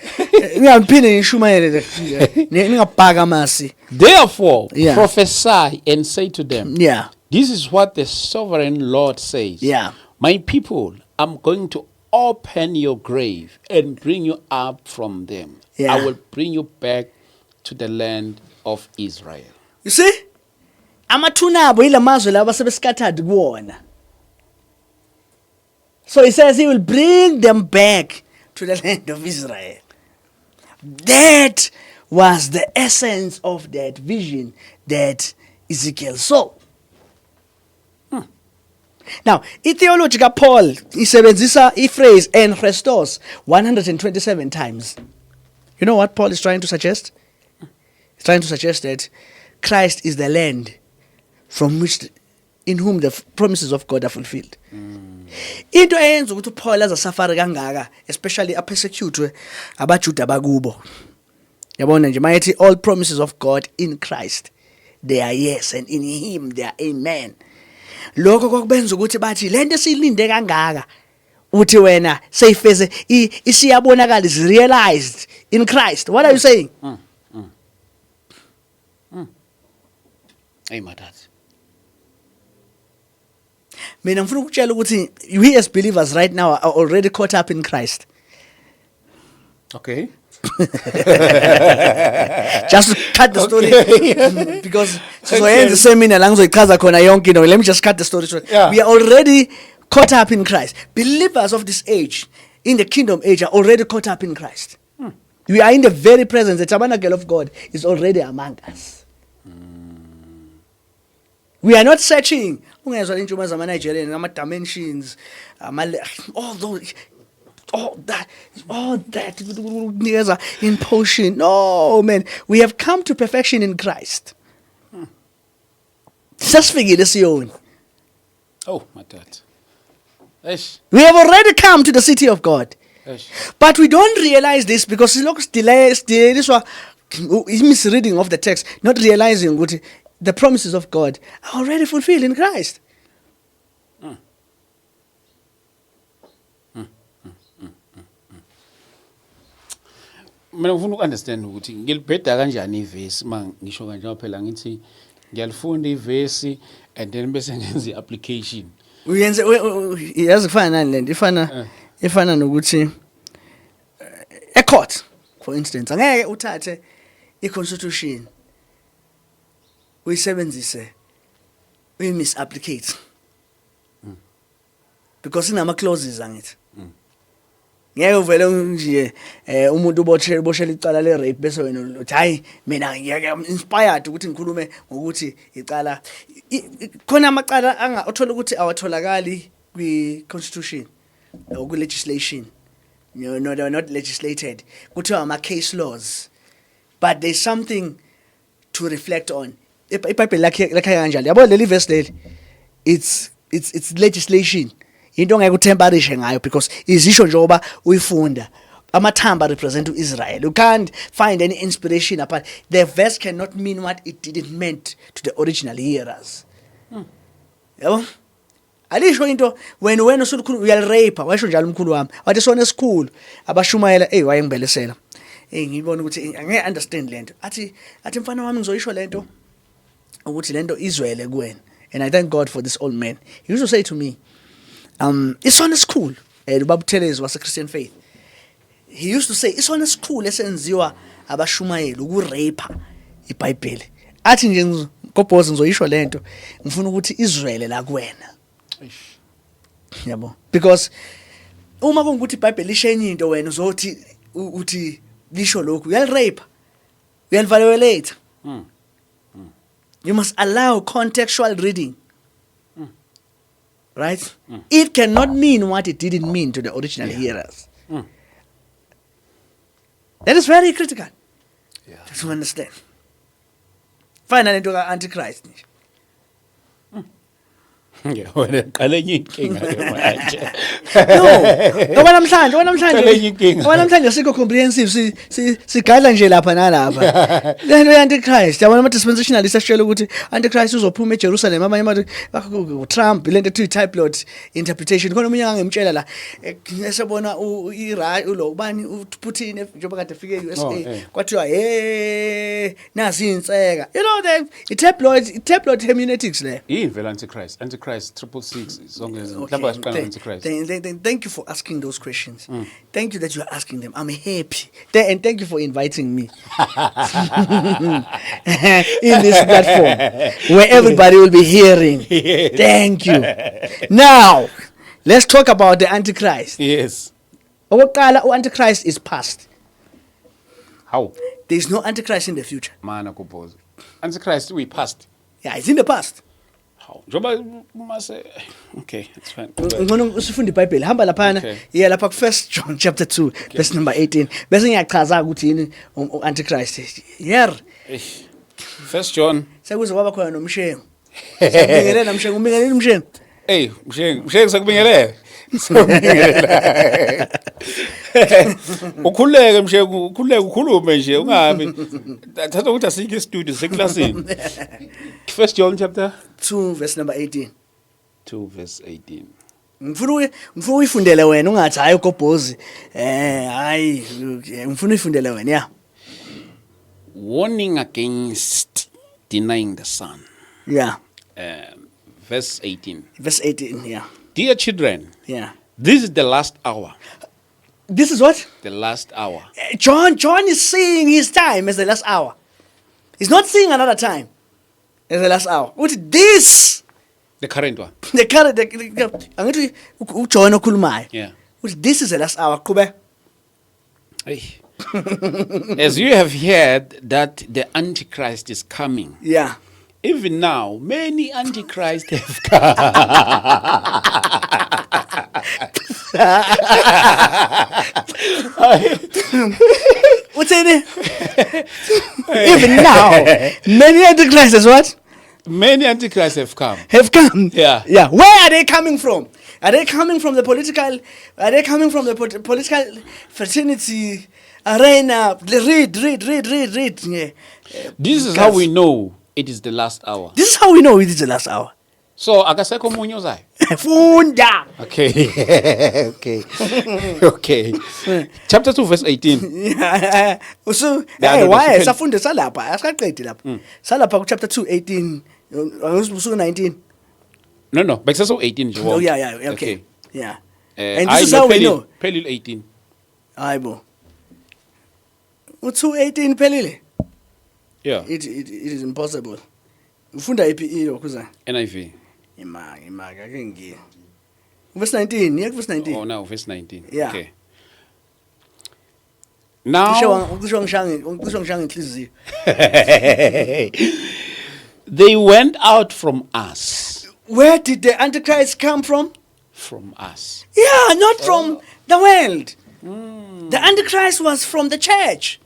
Speaker 2: ngingamphinde ngishumayele ningabhaka masi.
Speaker 1: Therefore prophesy and say to them, this is what the sovereign Lord says. My people, I'm going to open your grave and bring you up from them. I will bring you back to the land of Israel.
Speaker 2: You see? Amathunabo ilamazwe laba sebescattered kuwona. So he says he will bring them back to the land of Israel. That was the essence of that vision that Ezekiel saw. Now, theological Paul isebenzisa phrase "en Christos" 127 times. You know what Paul is trying to suggest? He's trying to suggest that Christ is the land in whom the promises of God are fulfilled. Into eyenza ukuthi Paul azasafari kangaka, especially persecutwe abaJuda bakubo. Yabona nje mayethi all promises of God in Christ, they are yes, and in him they are amen. Lokho kokubenza ukuthi bathi lento silinde kangaka uthi wena seyifeze isiyabonakala, is realized in Christ. What are you saying?
Speaker 1: Hey my dad.
Speaker 2: Mina ngifuna ukutshela ukuthi we as believers right now are already caught up in Christ.
Speaker 1: Okay.
Speaker 2: Just to cut the story because sizoyenza seminar la ngizoyichaza khona yonke into. Let me just cut the story short. We are already caught up in Christ. Believers of this age, in the kingdom age, are already caught up in Christ. We are in the very presence. The tabernacle of God is already among us. We are not searching. Ungezwa intshumo zama-Nigerian, ama-dimensions, all that in potion. No, man. We have come to perfection in Christ. Just figure this your own.
Speaker 1: Oh, my dad.
Speaker 2: We have already come to the city of God. But we don't realize this because it looks this is misreading of the text, not realizing what the promises of God are already fulfilled in Christ.
Speaker 1: Mina ngifuna ukunderstand ukuthi ngilibheda kanjani ivesi mangisho kanje phela ngithi ngiyalifunda ivesi and then bese ngenza i-application.
Speaker 2: uyenze yazi kufana nani lento ifana nokuthi court for instance angeke uthathe i-constitution uyisebenzise uyi-misapplicate because inama clauses angithi ngeke uvele nje umuntu uboshela icala le rape bese wena uthi hayi mina ngiyake inspired ukuthi ngikhulume ngokuthi icala khona amacala uthola ukuthi awatholakali kwi constitution or ku legislation no they are not legislated kuthiwa ama case laws but there's something to reflect on iBhayibheli lakhe kanjalo yabo leli verse leli it's legislation into ngeke utemperishe ngayo because izisho njengoba uyifunda amathamba represent uIsrael. You can't find any inspiration apart. The verse cannot mean what it didn't meant to the original hearers. Yabo alisho into wena usukhulu uyalirape washo njalo umkhulu wami wathi sona esikhulu abashumayela wayengibelesela ngibona ukuthi angeke understand lento athi mfana wami ngizoyisho lento ukuthi lento izwele kuwena. And I thank God for this old man. He used to say to me it's on a school ubaba Thelezi was a Christian faith. He used to say it's on a school esenziwa abashumayeli ukurape iBhayibheli athi nje ngobhozi ngizoyisho lento ngifuna ukuthi izwele la kuwena yabo because uma kungukuthi iBhayibheli ishenye into wena uzothi uthi lisho lokhu uyalirape uyalivalulate. You must allow contextual reading. Right? It cannot mean what it didn't mean to the original hearers. That is very critical to understand. Finally, into Antichrist.
Speaker 3: Wena qale enye inkinga manje.
Speaker 2: No, namhlanje sikho comprehensive sigala nje lapha nalapha. Lento ye-Antichrist yabona ama-dispensationalists ashela ukuthi Antichrist uzophuma eJerusalem amanye Trump lento ethi type-plot interpretation khona umunye angemtshela la esebona lo ubani uPutin njengoba kade efike e-USA kwathiwa nasi inseka. You know the type-plot hermeneutics there.
Speaker 1: Yini Antichrist 666 Antichrist.
Speaker 2: Thank you for asking those questions. Thank you that you are asking them. I'm happy. And thank you for inviting me in this platform where everybody will be hearing. Thank you. Now, let's talk about the Antichrist.
Speaker 1: Yes.
Speaker 2: Antichrist is past.
Speaker 1: How?
Speaker 2: There is no Antichrist in the future.
Speaker 1: Mana kuphoza. Antichrist we past.
Speaker 2: Yeah, it's in the past.
Speaker 1: How? Njoba mase okay, it's fine.
Speaker 2: Ngona usifunda iBhayibheli hamba laphana yeah lapha ku 1 John chapter 2 verse number 18 bese ngiyachaza ukuthi yini Antichrist. Yeah.
Speaker 1: 1 John
Speaker 2: sekuze kwaba khona nomshengo. Sakubingelela mshengo umbingelele umshengo.
Speaker 1: Mshengo sakubingelela. Ukhuleke mshengo ukhulume nje ungabi thatha ukuthi asikho e-studio seklasini. 1 John chapter
Speaker 2: 2 verse number 18.
Speaker 1: 2 verse 18.
Speaker 2: Ngifuna uyifundele wena ungathi hayi ugobhozi hayi ngifuna uyifundele wena yeah.
Speaker 1: Warning against denying the Son.
Speaker 2: Yeah.
Speaker 1: Verse 18.
Speaker 2: Verse 18, yeah.
Speaker 1: Dear children,
Speaker 2: yeah.
Speaker 1: This is the last hour.
Speaker 2: This is what?
Speaker 1: The last hour.
Speaker 2: John is seeing his time as the last hour. He's not seeing another time as the last hour. What this?
Speaker 1: The current one.
Speaker 2: The current. Angithi uJohn okhulumayo.
Speaker 1: Yeah.
Speaker 2: This is the last hour. Qhubeka.
Speaker 1: As you have heard that the Antichrist is coming.
Speaker 2: Yeah.
Speaker 1: Even now, many Antichrists have come.
Speaker 2: What's in it? Even now, many Antichrists what?
Speaker 1: Many Antichrists have come.
Speaker 2: Have come?
Speaker 1: Yeah.
Speaker 2: Yeah. Where are they coming from? Are they coming from the political? Are they coming from the political fraternity arena? Read. Yeah.
Speaker 1: This is how we know it is the last hour.
Speaker 2: This is how we know it is the last hour.
Speaker 1: So, akasekho omunye ozayo.
Speaker 2: Funda.
Speaker 1: Okay. Okay. Chapter 2 verse 18.
Speaker 2: So, why safunde salapha? Asikaqedi lapha. Salapha ku chapter 2 18 Usuku 19.
Speaker 1: No, bekuseso 18 nje
Speaker 2: Oh
Speaker 1: wonke.
Speaker 2: yeah, okay. Yeah. And
Speaker 1: Hayi,
Speaker 2: this is how we
Speaker 1: phelile-
Speaker 2: know.
Speaker 1: phelile 18.
Speaker 2: Hayibo. U218 phelile.
Speaker 1: Yeah,
Speaker 2: It is impossible. Ufunda iphi iyo kuza?
Speaker 1: NIV.
Speaker 2: Imaka ke ngiye. Verse 19, yeah, verse 19.
Speaker 1: Oh, now verse 19.
Speaker 2: Yeah.
Speaker 1: Okay.
Speaker 2: Kusho
Speaker 1: Now
Speaker 2: ngishange inhliziyo.
Speaker 1: they went out from us.
Speaker 2: Where did the Antichrist come from?
Speaker 1: From us.
Speaker 2: Yeah, not from the world. The Antichrist was from the church.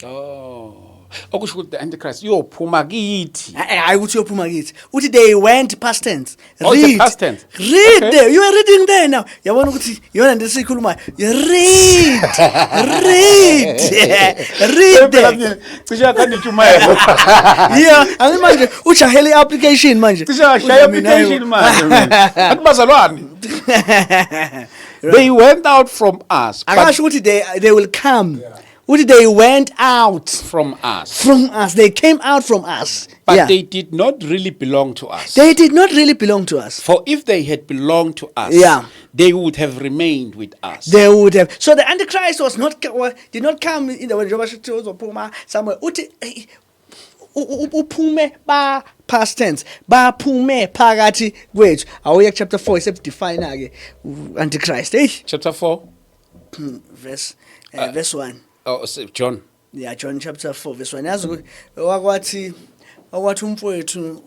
Speaker 1: Oh. Okusho ukuthi the Antichrist uyophuma kithi.
Speaker 2: Hayi uthi uyophuma kithi. Uthi they went past tense.
Speaker 1: Oh, it's a past tense.
Speaker 2: Read
Speaker 1: Okay.
Speaker 2: there. You are reading there now. Yabona ukuthi yona into esikhulumayo. You read. Read there.
Speaker 1: Cishe kanitshumayelo.
Speaker 2: Yeah, angi manje ujahele application manje.
Speaker 1: Cishe ashaya application manje. Akubazalwane. They went out from us. But
Speaker 2: Akasho ukuthi they will come. Uthi they went out
Speaker 1: from us.
Speaker 2: from us. They came out from us.
Speaker 1: But
Speaker 2: Yeah.
Speaker 1: they did not really belong to us.
Speaker 2: They did not really belong to us.
Speaker 1: For if they had belonged to us,
Speaker 2: Yeah.
Speaker 1: they would have remained with us.
Speaker 2: They would have. So the Antichrist did not come in the way Jehovah somewhere. Uthi uphume ba past tense baphume phakathi kwethu. Awuya chapter 4 except define ke Antichrist. Hey,
Speaker 1: Chapter 4.
Speaker 2: verse 1.
Speaker 1: Oh, John.
Speaker 2: Yeah, John chapter 4 verse 1. Yazi wakwathi umfowethu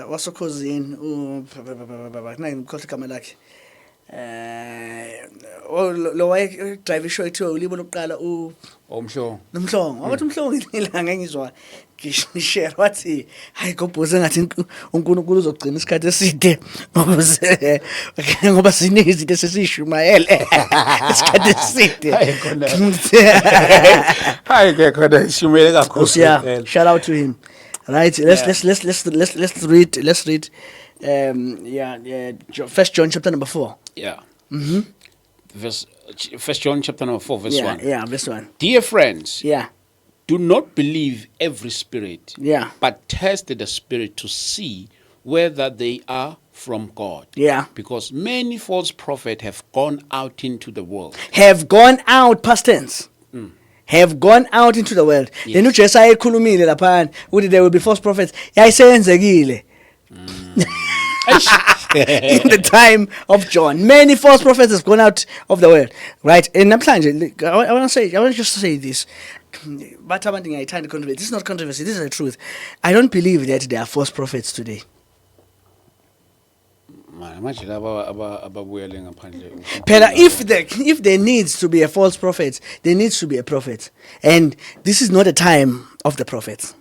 Speaker 2: wasokhozini ngimkhohle igama lakhe. Lo waye drive ishow ethiwa ulibo lokuqala
Speaker 1: Omsho.
Speaker 2: Nomhlongo. Wathi umhlongo ilanga ngizwa ngishare wathi hayi gobhoze ngathi uNkulunkulu uzogcina isikhathi eside ukuze ngoba siningi izinto esisishumayele isikhathi eside.
Speaker 1: Hayi khona. Hayi ke khona ishumele kakhulu.
Speaker 2: Yeah, shout out to him. Right, let's read First John chapter number 4.
Speaker 1: Yeah. First John chapter number 4 verse 1.
Speaker 2: Yeah, verse 1.
Speaker 1: Dear friends,
Speaker 2: Yeah.
Speaker 1: do not believe every spirit,
Speaker 2: Yeah.
Speaker 1: but test the spirit to see whether they are from God.
Speaker 2: Yeah.
Speaker 1: Because many false prophets have gone out into the world.
Speaker 2: Have gone out past tense. Have gone out into the world.
Speaker 1: Yes.
Speaker 2: Then uJesu ayekhulumile lapha ukuthi there will be false prophets. Yayisenzekile. In the time of John, many false prophets have gone out of the world. Right? And namhlanje I want to just say this. But abantu ngiyayithanda controversy. This is not controversy. This is the truth. I don't believe that there are false prophets today.
Speaker 1: Manje laba ababuyele ngaphandle.
Speaker 2: Phela if there needs to be a false prophet, there needs to be a prophet. And this is not a time of the prophets.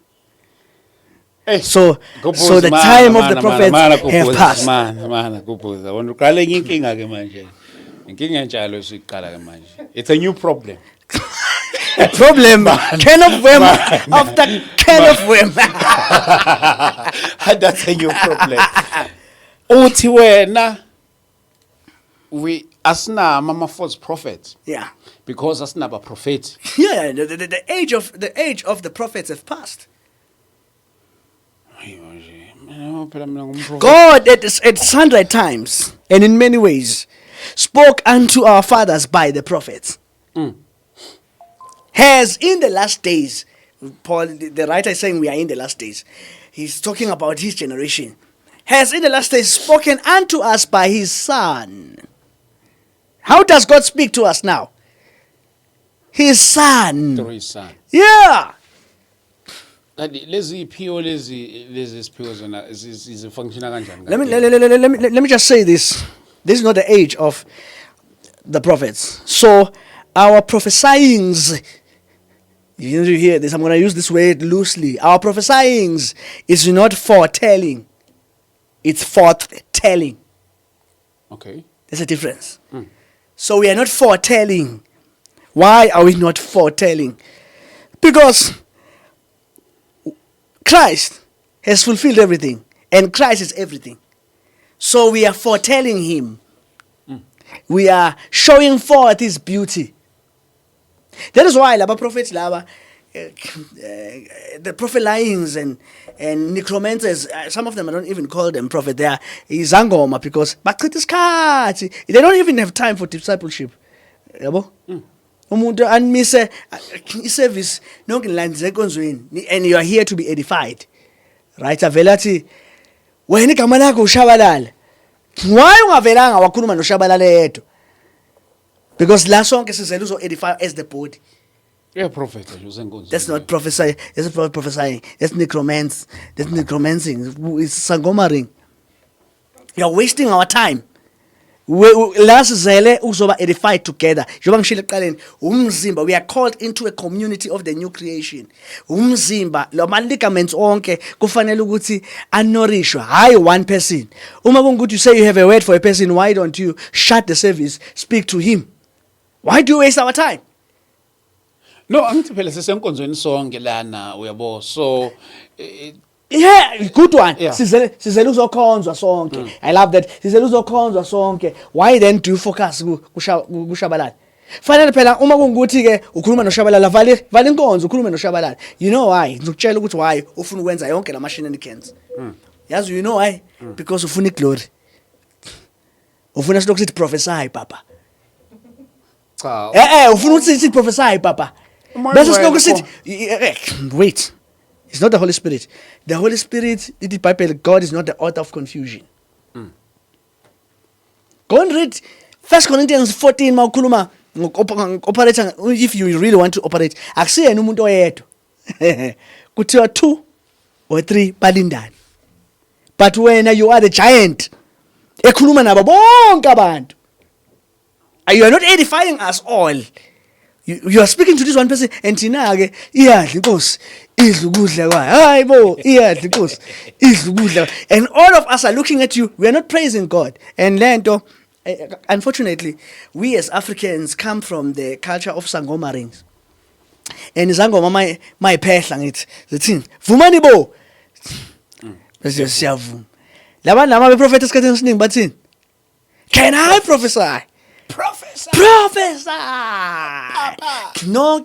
Speaker 1: Hey,
Speaker 2: So the time of the prophets have passed.
Speaker 1: Mana kubuza. Wona uqala enye inkinga ke manje. Inkinga enjalo siqala ke manje. It's a new problem.
Speaker 2: A problem. Can of them after can of them.
Speaker 1: That's a new problem. Uthi wena we asinama ama false prophets
Speaker 2: Yeah.
Speaker 1: because asinaba prophets.
Speaker 2: Yeah, the age of the prophets have passed. God at sundry times and in many ways spoke unto our fathers by the prophets. Has in the last days, Paul, the writer is saying we are in the last days. He's talking about his generation. Has in the last days spoken unto us by his son. How does God speak to us now? His son.
Speaker 1: Through his son.
Speaker 2: Yeah.
Speaker 1: Lezi iphiwo lezi siphiwo zona izifunctiona kanjani?
Speaker 2: Let me just say this. This is not the age of the prophets. So our prophesyings, you need to hear this. I'm going to use this word loosely. Our prophesyings is not foretelling. It's forthtelling.
Speaker 1: Okay.
Speaker 2: There's a difference. So we are not foretelling. Why are we not foretelling? Because Christ has fulfilled everything, and Christ is everything. So we are foretelling him. We are showing forth his beauty. That is why laba prophets laba the prophet lyings and necromancers, some of them I don't even call them prophet. They are izangoma because bachitha isikhathi. They don't even have time for discipleship. Yabo? Umuntu anmise iservice nonke nilandize enkonzweni and you are here to be edified. Right? Avela athi wena igama lakho ushabalala. Why ungavelanga wakhuluma noShabalala yedwa? Because la sonke sizele uzo edify as the body.
Speaker 3: Yeah, prophet nje usenkonzweni.
Speaker 2: That's not prophesy. That's not prophesying. That's necromancy. That's necromancing. It's sangoma ring. You're wasting our time. Last zele uzoba edified together. Njengoba ngishilo eqaleni, umzimba, we are called into a community of the new creation. Umzimba, lo ligaments onke kufanele ukuthi anourishwe, hayi one person. Uma kungukuthi you say you have a word for a person, why don't you shut the service, speak to him? Why do you waste our time?
Speaker 3: No, angithi phela sisenkonzweni sonke lana uyabo. So
Speaker 2: Yeah, good one.
Speaker 3: Yeah.
Speaker 2: Sizele uzokhonzwa sonke. I love that. Sizele uzokhonzwa sonke. Why then do you focus kuShabalala? Fanele phela uma kungukuthi ke ukhuluma noShabalala vale inkonzo ukhulume noShabalala. You know why? Ngizokutshela ukuthi why ufuna ukwenza yonke la shenanigans. Yazi you know why? Because ufuna iglory. Ufuna silokhu sithi prophesy papa.
Speaker 3: cha.
Speaker 2: Ufuna ukuthi sithi prophesy papa. Bese silokhu sithi wait. It's not the Holy Spirit. The Holy Spirit, the Bible, God is not the author of confusion. Go and read 1 Corinthians 14, mawukhuluma operator. If you really want to operate, akusiyena umuntu oyedwa. Kuthiwa 2 or 3 balindani. But when you are the giant, ekhuluma nabo bonke abantu. You are not edifying us all. You are speaking to this one person and thina ke iyadla inkosi idla ukudla kwayo hayibo iyadla inkosi idla ukudla, and all of us are looking at you. We are not praising God. And lento unfortunately we as Africans come from the culture of sangoma rings, and izangoma mayiphehla ngithi zithini vumani bo bese siyavuma labantu lama beprofeta esikhathini esiningi bathini, can I prophesy? Prophesy. No,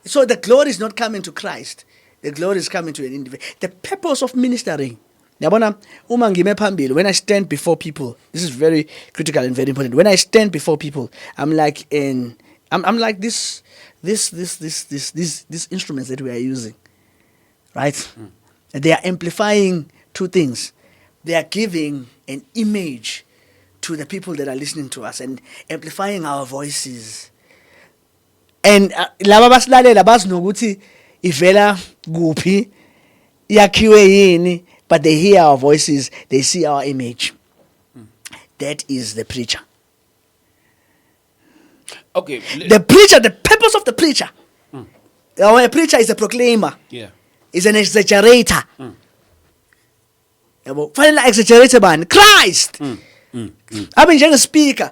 Speaker 2: so the glory is not coming to Christ. The glory is coming to an individual. The purpose of ministering. Yabona uma ngime phambili, when I stand before people, this is very critical and very important. When I stand before people, I'm like this instruments that we are using, right? They are amplifying two things. They are giving an image to the people that are listening to us and amplifying our voices. And laba basilalela bazi nokuthi ivela kuphi yakhiwe yini, but they hear our voices, they see our image. That is the preacher.
Speaker 3: Okay.
Speaker 2: The preacher, the purpose of the preacher. A preacher is a proclaimer.
Speaker 3: Yeah.
Speaker 2: Is an exaggerator. Yabo, fanele exaggerate bani? Christ. Abe njengespeaker.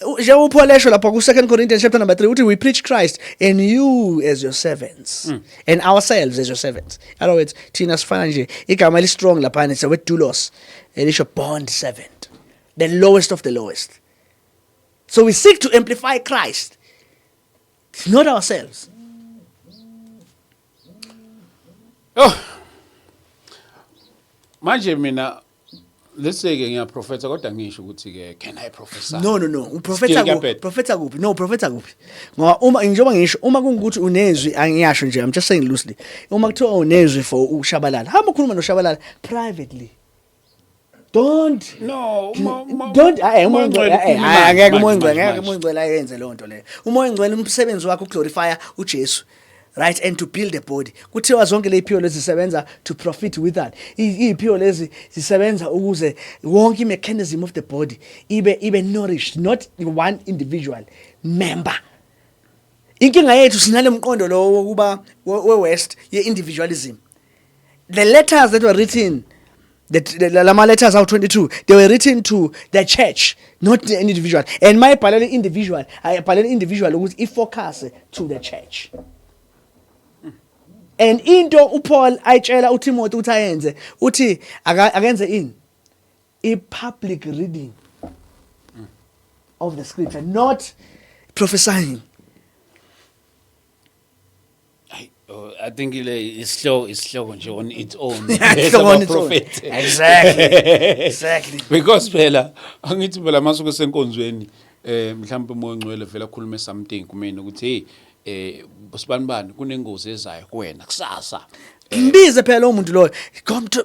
Speaker 2: Njengoba uPaul esho lapha ku 2 Corinthians chapter number 3 uthi we preach Christ and you as your servants and ourselves as your servants. In other words, thina sifana nje igama eli strong lapha it's a word doulos elisho bond servant, the lowest of the lowest. So we seek to amplify Christ, not ourselves.
Speaker 3: Oh. Manje mina let's say ke ngiyaprofetha kodwa ngisho ukuthi ke can I prophesy?
Speaker 2: No. Uprofetha kuphi? No, uprofetha kuphi? Ngoba uma njengoba ngisho uma kungukuthi unezwi angiyasho nje, I'm just saying loosely. Uma kuthiwa unezwi for uShabalala, hamba ukhuluma noShabalala privately. Don't angeke umoya ngcwele ayenze lo nto leyo. Umoya ngcwele umsebenzi wakhe uglorify uJesu. Right, and to build a body. Kuthiwa zonke leiphiwo lezi zisebenza to profit with that. Iphiwo lezi zisebenza ukuze wonke mechanism of the body ibe nourished, not one individual member. Inkinga yethu sinale mqondo lo wokuba we-West ye-individualism. The letters that were written, the lama letters out 22, they were written to the church, not the individual. And my parallel individual ukuthi ifocus to the church. And into uPaul ayitshela uTimothy ukuthi ayenze uthi akenze ini public reading of the scripture, not prophesying.
Speaker 3: Oh, I think it's slow nje on its own.
Speaker 2: Ihloko on its own.
Speaker 3: Prophet.
Speaker 2: Exactly.
Speaker 3: Because phela angithi phela masuke senkonzweni mhlawumbe umoya ongcwele vela khulume something kumina ukuthi hey bosibanibani kunengozi ezayo kuwena kusasa.
Speaker 2: Ngibize phela lo muntu loyo.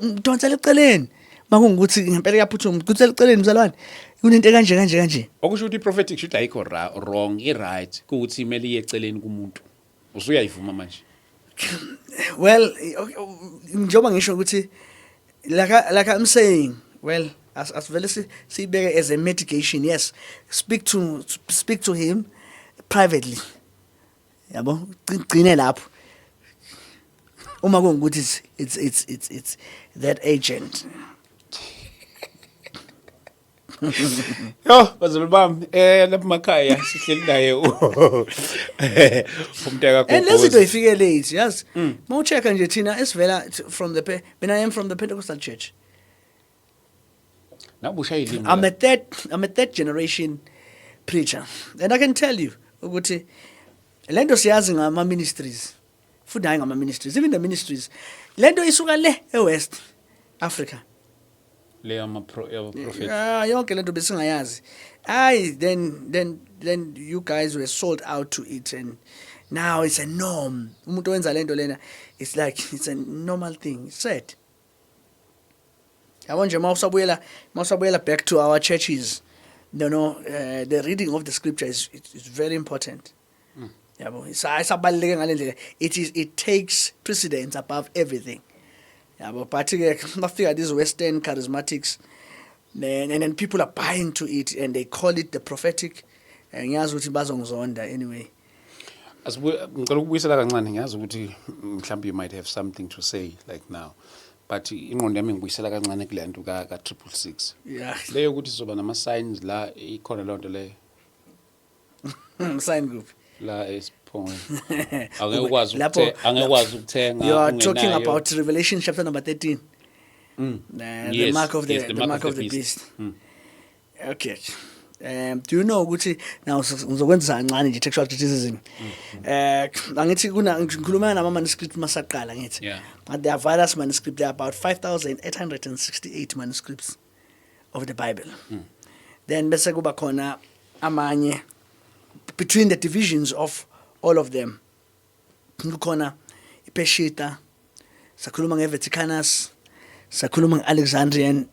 Speaker 2: Mdonsela eceleni. Makungukuthi ngempela yaphuthuma. Kuthela eceleni mzalwane. Kunento kanje.
Speaker 3: Okusho ukuthi prophetic should ayikho wrong, i-right kuthi imeli yeceleni kumuntu. Usuyayivuma manje.
Speaker 2: Well, njoba ngisho ukuthi like I'm saying, well, as well as sibeke as a mitigation, yes, speak to him privately. Yabo, gcine lapho. Uma kungukuthi it's that agent.
Speaker 3: Yo, bazulu bami, lapha emakhaya sihleli naye umntaka
Speaker 2: And let's do ifike late, yes. Mawucheka nje thina esivela from when I am from the Pentecostal church.
Speaker 3: nabushayilini.
Speaker 2: I'm a third generation preacher. And I can tell you ukuthi lento siyazi ngama ministries. Futhi hayi ngama ministries, even the ministries. Lento isuka le eWest Africa.
Speaker 3: Le ama prophet.
Speaker 2: Yonke lento besingayazi. Aye, then you guys were sold out to it, and now it's a norm. Umuntu wenza lento lena, it's like it's a normal thing. It's sad. Yabo nje mawusabuyela back to our churches. The reading of the scripture is very important. Yabo, isabaleke ngale ndlela. It takes precedence above everything. Yabo, but mafika these Western charismatics, then people are buying to it and they call it the prophetic. Ngiyazi ukuthi bazongizonda anyway.
Speaker 3: Ngicela ukubuyisela kancane ngiyazi ukuthi mhlawumbe you might have something to say like now. But ingqondo yami ngibuyisela kancane kule nto ka 666.
Speaker 2: Yeah.
Speaker 3: Leyo ukuthi sizoba nama signs la ikhona lonto le
Speaker 2: Sign group.
Speaker 3: la esiphongweni. Angekwazi ukuthenga.
Speaker 2: You are talking about Revelation chapter number 13. The mark of the beast. Okay. Do you know ukuthi now ngizokwenza kancane nje textual criticism. Angithi ngikhuluma nama manuscript masaqala ngithi.
Speaker 3: Yeah.
Speaker 2: But there are various manuscripts. There are about 5,868 manuscripts of the Bible. Then bese kuba khona amanye between the divisions of all of them. Kukhona iPeshita, sakhuluma ngeVaticanus, sakhuluma ngeAlexandrian.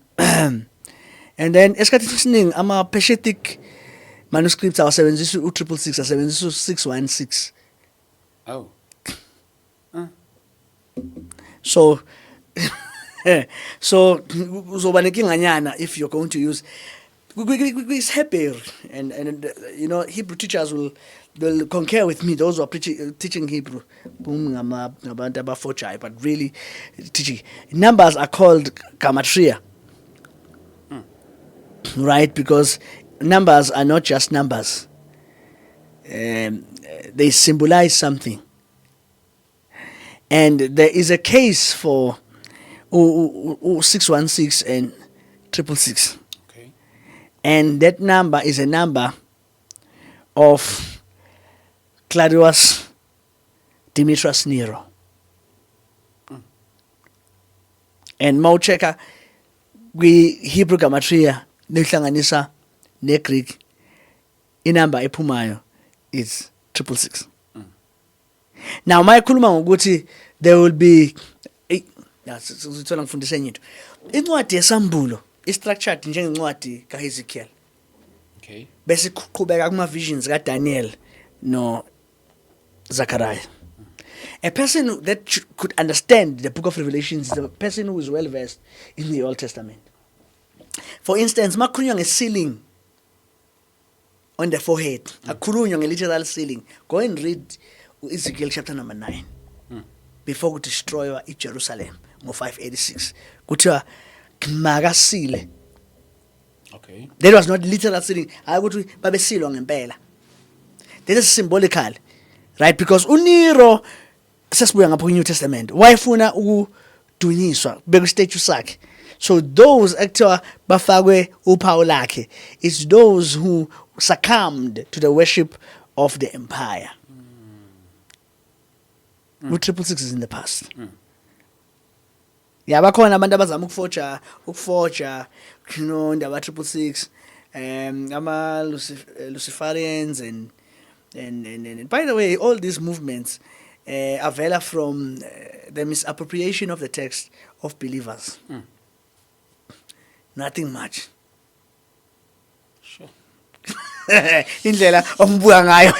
Speaker 2: And then esikhathini esiningi ama Peshitic manuscripts awasebenzisa u666 asebenzisa u616.
Speaker 3: Oh.
Speaker 2: So uzoba nenkinga if you're going to use it's Hebrew, and Hebrew teachers will concur with me. Those who are teaching Hebrew, but really teaching numbers are called Gematria, right? Because numbers are not just numbers; they symbolize something. And there is a case for 616 and 666. And that number is a number of Claudius Demetrius Nero. And mawucheka kwi-Hebrew Gematria nihlanganisa ne-Greek, inamba ephumayo is 666. Now mayikhuluma ngokuthi there will be sithola ngifundisa enye into. Incwadi yesambulo i-structured njengencwadi kaHezekiel.
Speaker 3: Okay.
Speaker 2: Bese kuqhubeka kuma visions kaDaniel no Zechariah. A person that could understand the book of Revelations is a person who is well versed in the Old Testament. For instance, makhulunywa nge-sealing on the forehead. Akhulunywa nge-literal sealing. Go and read Ezekiel chapter number 9. Before we destroy Jerusalem in 586. Kuthiwa makasile.
Speaker 3: Okay.
Speaker 2: That was not literal sealing. Ukuthi babesilwa ngempela. That is symbolical. Right? Because uNero sesibuya ngapha kwi-New Testament wayefuna ukudunyiswa beka statue sakhe. So those ekuthiwa bafakwe uphawu lakhe is those who succumbed to the worship of the empire. u-666 is in the past. Yeah, bakhona abantu abazama ukuforja, you know, indaba 666, ama Luciferians and by the way, all these movements avela from the misappropriation of the text of believers. Nothing much.
Speaker 3: Sure.
Speaker 2: Indlela ombuka ngayo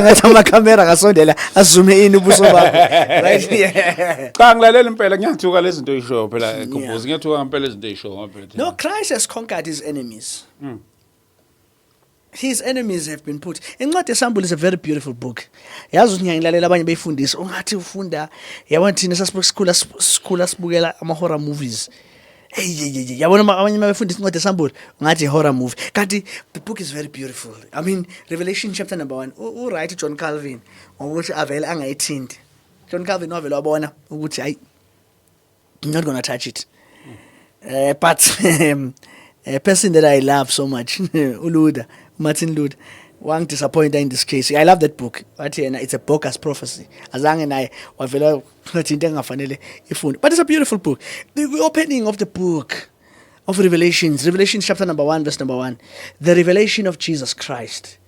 Speaker 2: ngathi amakamera ngasondela azume in ubuso bakho, right? Yeah.
Speaker 3: Cha ngilalela impela ngiyathuka lezi zinto eyisho phela Khumbuzi ngiyathuka ngempela izinto eyisho ngempela.
Speaker 2: No, Christ has conquered his enemies. His enemies have been put. Incwadi yeSambulo is a very beautiful book. Yazi ukuthi ngiyayilalela abanye beyifundisa ungathi ufunda yabona thina sasikhula sibukela ama horror movies. Hey, yabona abanye mabefundisa incwadi yeSambulo ungathi horror movie. Kanti the book is very beautiful. I mean, Revelation chapter number 1. Right, John Calvin ngokuthi avele angayithindi. John Calvin wavele wabona ukuthi hayi, I'm not going to touch it. But a person that I love so much, Martin Luther, one disappointed in this case. I love that book. It's a bogus prophecy. Azange naye wavela ngathi into engafanele ifunde. But it's a beautiful book. The opening of the book of Revelation chapter number 1, verse number 1. The revelation of Jesus Christ,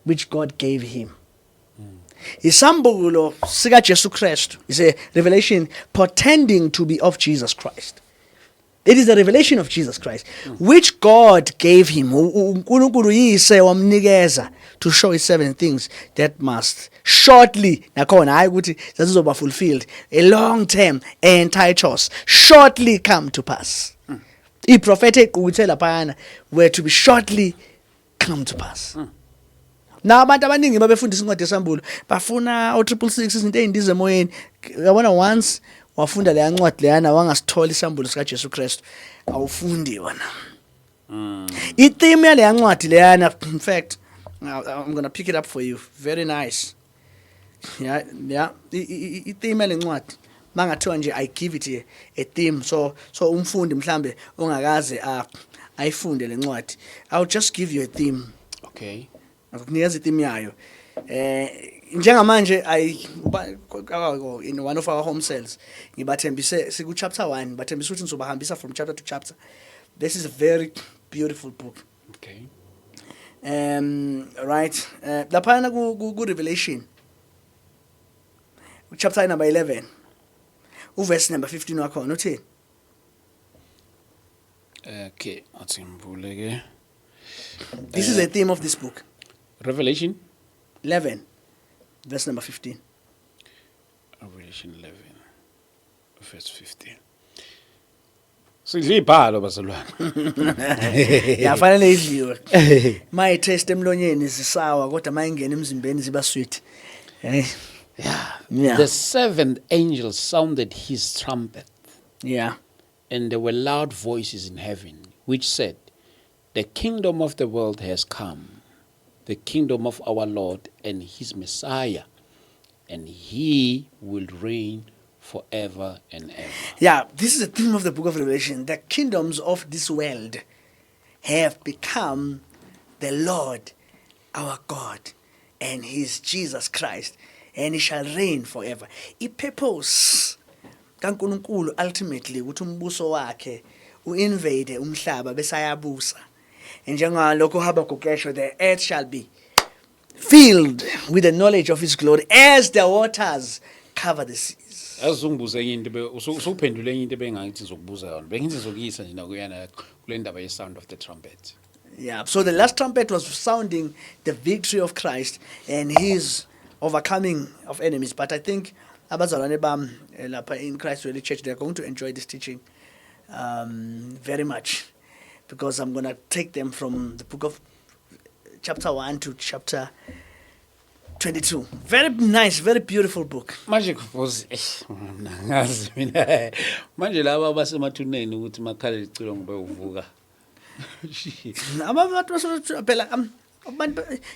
Speaker 2: which God gave him. Isambulo sika Jesu Christ is a revelation portending to be of Jesus Christ. It is the revelation of Jesus Christ, which God gave him. uNkulunkulu yise wamnikeza to show his 7 things that must shortly, nakhona hayi ukuthi zazizoba fulfilled, a long term entitles, shortly come to pass. Prophetic ukuthela phana were to be shortly come to pass. Na abantu abaningi babefundisa incwadi yeSambulo bafuna o666 izinto ezindize emoyeni. Yabona once wafunda le ncwadi leyana wangasithola iSambulo sika Jesu Kristu awufundi wona. I-theme yale ncwadi leyana, in fact, I'm going to pick it up for you. Very nice. Yeah. I-theme yale ncwadi mangathiwa nje I give it a theme, so umfundi mhlambe ongakaze ayifunde le ncwadi, I'll just give you a theme.
Speaker 3: Okay.
Speaker 2: Akunikeza itheme yayo. Njengamanje in one of our home cells ngibathembise siku chapter 1, bathembisa ukuthi nizobahambisa from chapter to chapter. This is a very beautiful book.
Speaker 3: Okay.
Speaker 2: Right. Laphana ku Revelation chapter number 11 uverse number 15 wakhona uthini?
Speaker 3: Okay, athi ngivule ke.
Speaker 2: This is the theme of this book.
Speaker 3: Revelation
Speaker 2: 11 verse number 15.
Speaker 3: Revelation 11 verse 15. Sidle ibhalo bazalwane.
Speaker 2: Yafanele idliwe. My taste emlonyeni zisawa kodwa mayingena emzimbeni ziba sweet. Yeah.
Speaker 3: The 7th angel sounded his trumpet.
Speaker 2: Yeah.
Speaker 3: And there were loud voices in heaven which said, "The kingdom of the world has come, the kingdom of our Lord and his Messiah, and he will reign forever and ever."
Speaker 2: Yeah, this is the theme of the book of Revelation. The kingdoms of this world have become the Lord, our God, and his Jesus Christ, and he shall reign forever. I-purpose kaNkulunkulu ultimately ukuthi umbuso wakhe uinvade umhlaba bese ayabusa. Njengalokho Habakkuk esho, the earth shall be filled with the knowledge of his glory as the waters cover the seas.
Speaker 3: Azungibuza enye into usuphendule enye into bengayithi zokubuza yona. Bengithi zokuyisa nje nakuyana kule ndaba ye sound of the trumpet.
Speaker 2: Yeah, so the last trumpet was sounding the victory of Christ and his overcoming of enemies. But I think abazalwane bam lapha in Christ Really Church, they're going to enjoy this teaching very much, because I'm going to take them from the book of chapter 1 to chapter 22. Very nice, very beautiful book.
Speaker 3: Manje kufuze ngazi mina manje laba basemathuneni ukuthi makhala licilo ngoba uvuka.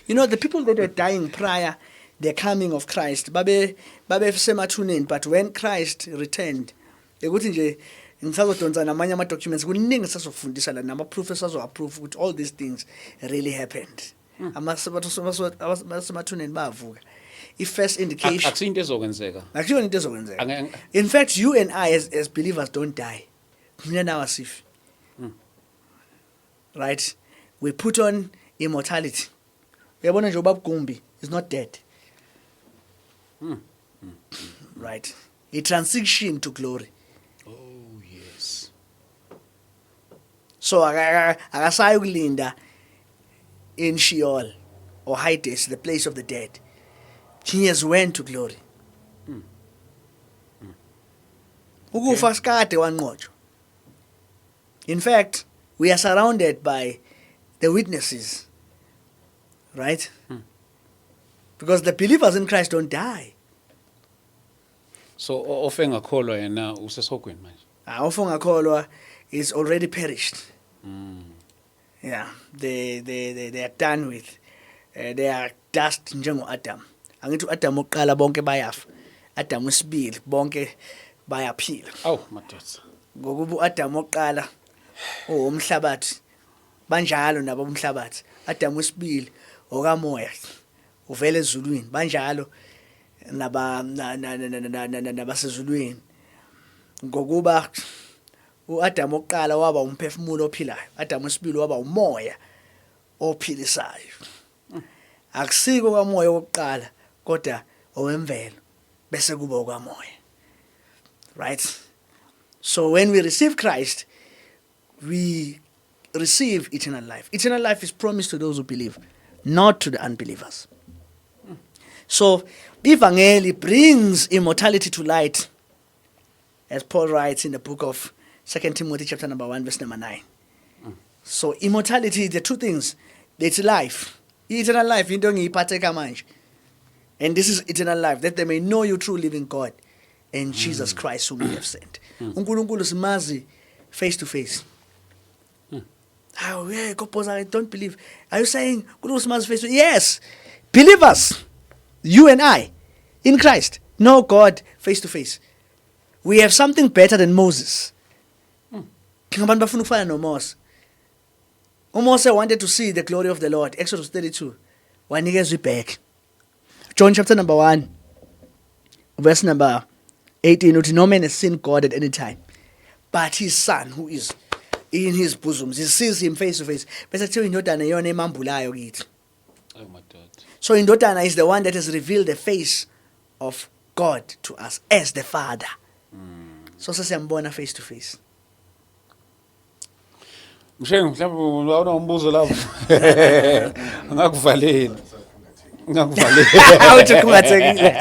Speaker 2: You know, the people that were dying prior the coming of Christ, babe semathuneni, but when Christ returned, ukuthi nje ngisazodonsa namanye ama documents kuningi sasofundisa la nama proof sazo approve ukuthi all these things really happened. Abasemathuneni bavuka. I-first indication.
Speaker 1: Akusinto ezokwenzeka.
Speaker 2: Akuyona into ezokwenzeka.
Speaker 1: Ange-
Speaker 2: In fact, you and I as believers don't die. Mina nawe asifi. Right? We put on immortality. Uyabona nje ubaba Gumbi is not dead. Right? A transition to glory.
Speaker 1: Oh yes.
Speaker 2: So akasayi ukulinda in Sheol or Hades, the place of the dead. He has went to glory. Ukufa sikade wanqotshwa. In fact, we are surrounded by the witnesses. Right? Because the believers in Christ don't die.
Speaker 1: So ofe ngakholwa yena usesogweni manje.
Speaker 2: Ofungakholwa is already perished. Yeah, they are done with. They are dust njengo Adam. Angithi uAdam oqala bonke bayafa. Adam wesibili bonke bayaphila.
Speaker 1: Awu madoda.
Speaker 2: Ngokuba uAdam oqala umhlabathi banjalo nabo umhlabathi. Adam wesibili okamoya uvela ezulwini banjalo nabasezulwini. Ngokuba uAdam oqala waba umphefumulo ophilayo. Adam wesibili waba umoya ophilisayo. Akusiko kamoya wokuqala kodwa owemvelo bese kuba okamoya. Right? So when we receive Christ, we receive eternal life. Eternal life is promised to those who believe, not to the unbelievers. So Evangeli brings immortality to light, as Paul writes in the book of 2 Timothy chapter number 1 verse number 9. So immortality, the two things, it's life. Eternal life, into ngiyiphatheka manje. And this is eternal life, that they may know you true living God and Jesus Christ whom you have sent. uNkulunkulu simazi face to face. Oh yeah, Kopos, I don't believe. Are you saying uNkulunkulu simazi face to face? Yes. Believers, you and I, in Christ, know God face to face. We have something better than Moses. Abantu bafuna ukufana noMose. uMose wanted to see the glory of the Lord. Exodus 32. Wanikezwa ibheke. John chapter number 1, verse number 18. Uthi, no man has seen God at any time, but his son who is in his bosom. He sees him face to face. Bese kuthiwa indodana iyona emambulayo kithi.
Speaker 1: Awu madoda.
Speaker 2: So indodana is the one that has revealed the face of God to us as the Father. So sesiyambona face to face.
Speaker 1: Mshengu mhlawumbe awunombuzo lapho. Ngakuvalela. Ngakuvalela.
Speaker 2: Awuthi khungathekile.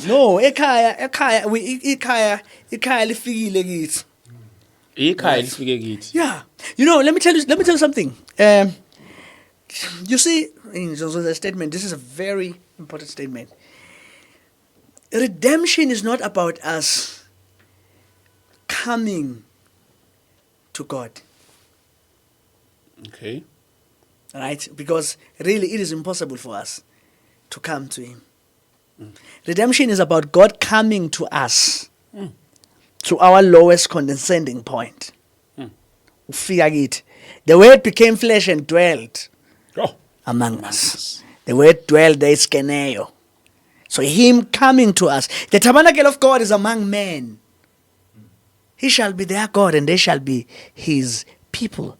Speaker 2: No, ekhaya lifikile kithi.
Speaker 1: Ikhaya lifike kithi.
Speaker 2: Yeah. You know, let me tell you something. You see, in the statement, this is a very important statement. Redemption is not about us coming to God.
Speaker 1: Okay.
Speaker 2: Right? Because really it is impossible for us to come to Him. Redemption is about God coming to us, to our lowest condescending point. Ufika kithi. The Word became flesh and dwelt among us. The Word dwelt, there is skeneo. So Him coming to us. The tabernacle of God is among men. He shall be their God and they shall be His people.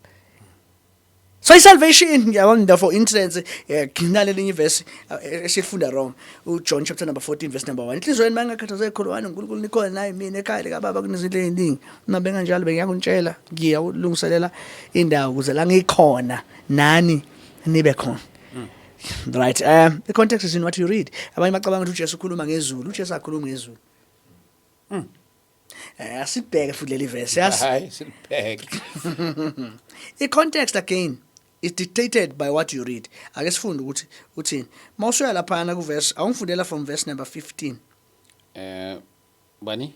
Speaker 2: So salvation, for instance, kinalenye verse esifunda wrong. John chapter number 14 verse number 1. Inhlizweni mangakhathaze ekholwane uNkulunkulu nikhona naye mina ekhaya lika baba kunezinto eziningi. Uma benganjalo bengiyakuntshela, ngiyawulungiselela indawo ukuze la ngikhona nani nibe khona. Right. The context is in what you read. Abanye bacabanga ukuthi uJesu ukhuluma ngezulu, uJesu akhuluma ngezulu. Asibheke futhi leli verse.
Speaker 1: Hayi silibheke.
Speaker 2: The context again is dictated by what you read. Ake sifunde ukuthi uthini. Mawusuya lapha na ku verse, awungifundela from verse number 15.
Speaker 1: Bani?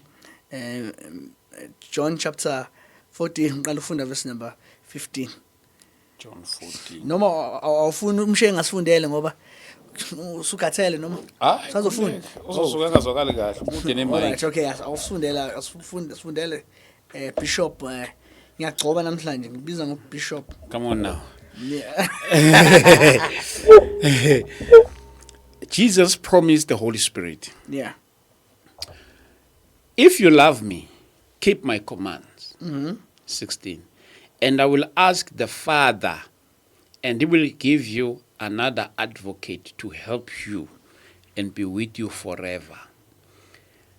Speaker 2: John chapter 14 ngiqala ufunda verse number 15.
Speaker 1: John 14.
Speaker 2: Noma awufuna umshengi ngasifundele ngoba usukathele noma
Speaker 1: Hayi,
Speaker 2: Usazofunda?
Speaker 1: uzosuka engazwakali kahle kude
Speaker 2: Alright,
Speaker 1: nemike.
Speaker 2: okay, asifundele Bishop ngiyagcoba namhlanje ngibiza ngoBishop.
Speaker 1: Come on now.
Speaker 2: Yeah.
Speaker 1: Jesus promised the Holy Spirit.
Speaker 2: Yeah.
Speaker 1: If you love me, keep my commands.
Speaker 2: Mm-hmm.
Speaker 1: 16. And I will ask the Father, and he will give you another advocate to help you and be with you forever.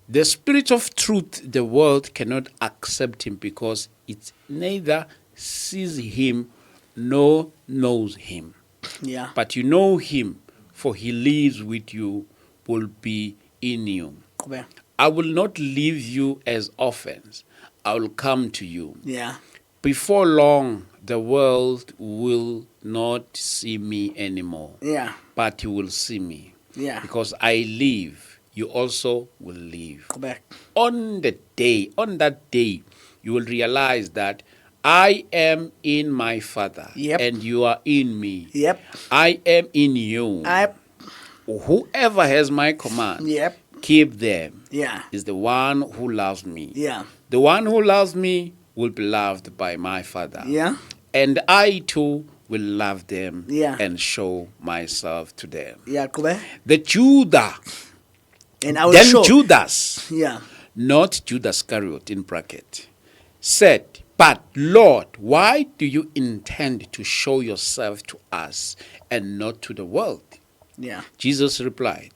Speaker 1: The Spirit of truth, the world cannot accept him because it neither sees him nor knows him.
Speaker 2: Yeah.
Speaker 1: But you know him, for he lives with you, will be in you.
Speaker 2: Qhubeka.
Speaker 1: I will not leave you as orphans. I will come to you.
Speaker 2: Yeah.
Speaker 1: Before long, the world will not see me anymore,
Speaker 2: Yeah.
Speaker 1: but you will see me.
Speaker 2: Yeah.
Speaker 1: Because I live, you also will live.
Speaker 2: Qhubeka.
Speaker 1: On that day, you will realize that I am in my Father,
Speaker 2: Yep.
Speaker 1: and you are in me.
Speaker 2: Yep.
Speaker 1: I am in you.
Speaker 2: Yep.
Speaker 1: Whoever has my command,
Speaker 2: Yep.
Speaker 1: keep them,
Speaker 2: Yeah.
Speaker 1: is the one who loves me.
Speaker 2: Yeah.
Speaker 1: The one who loves me will be loved by my Father.
Speaker 2: Yeah.
Speaker 1: And I too will love them
Speaker 2: Yeah.
Speaker 1: and show myself to them.
Speaker 2: Yeah. Qhubeka.
Speaker 1: The Judah,
Speaker 2: And I will
Speaker 1: then
Speaker 2: show.
Speaker 1: Judas,
Speaker 2: Yeah.
Speaker 1: not Judas Iscariot in bracket, said, but Lord, why do you intend to show yourself to us and not to the world?
Speaker 2: Yeah.
Speaker 1: Jesus replied,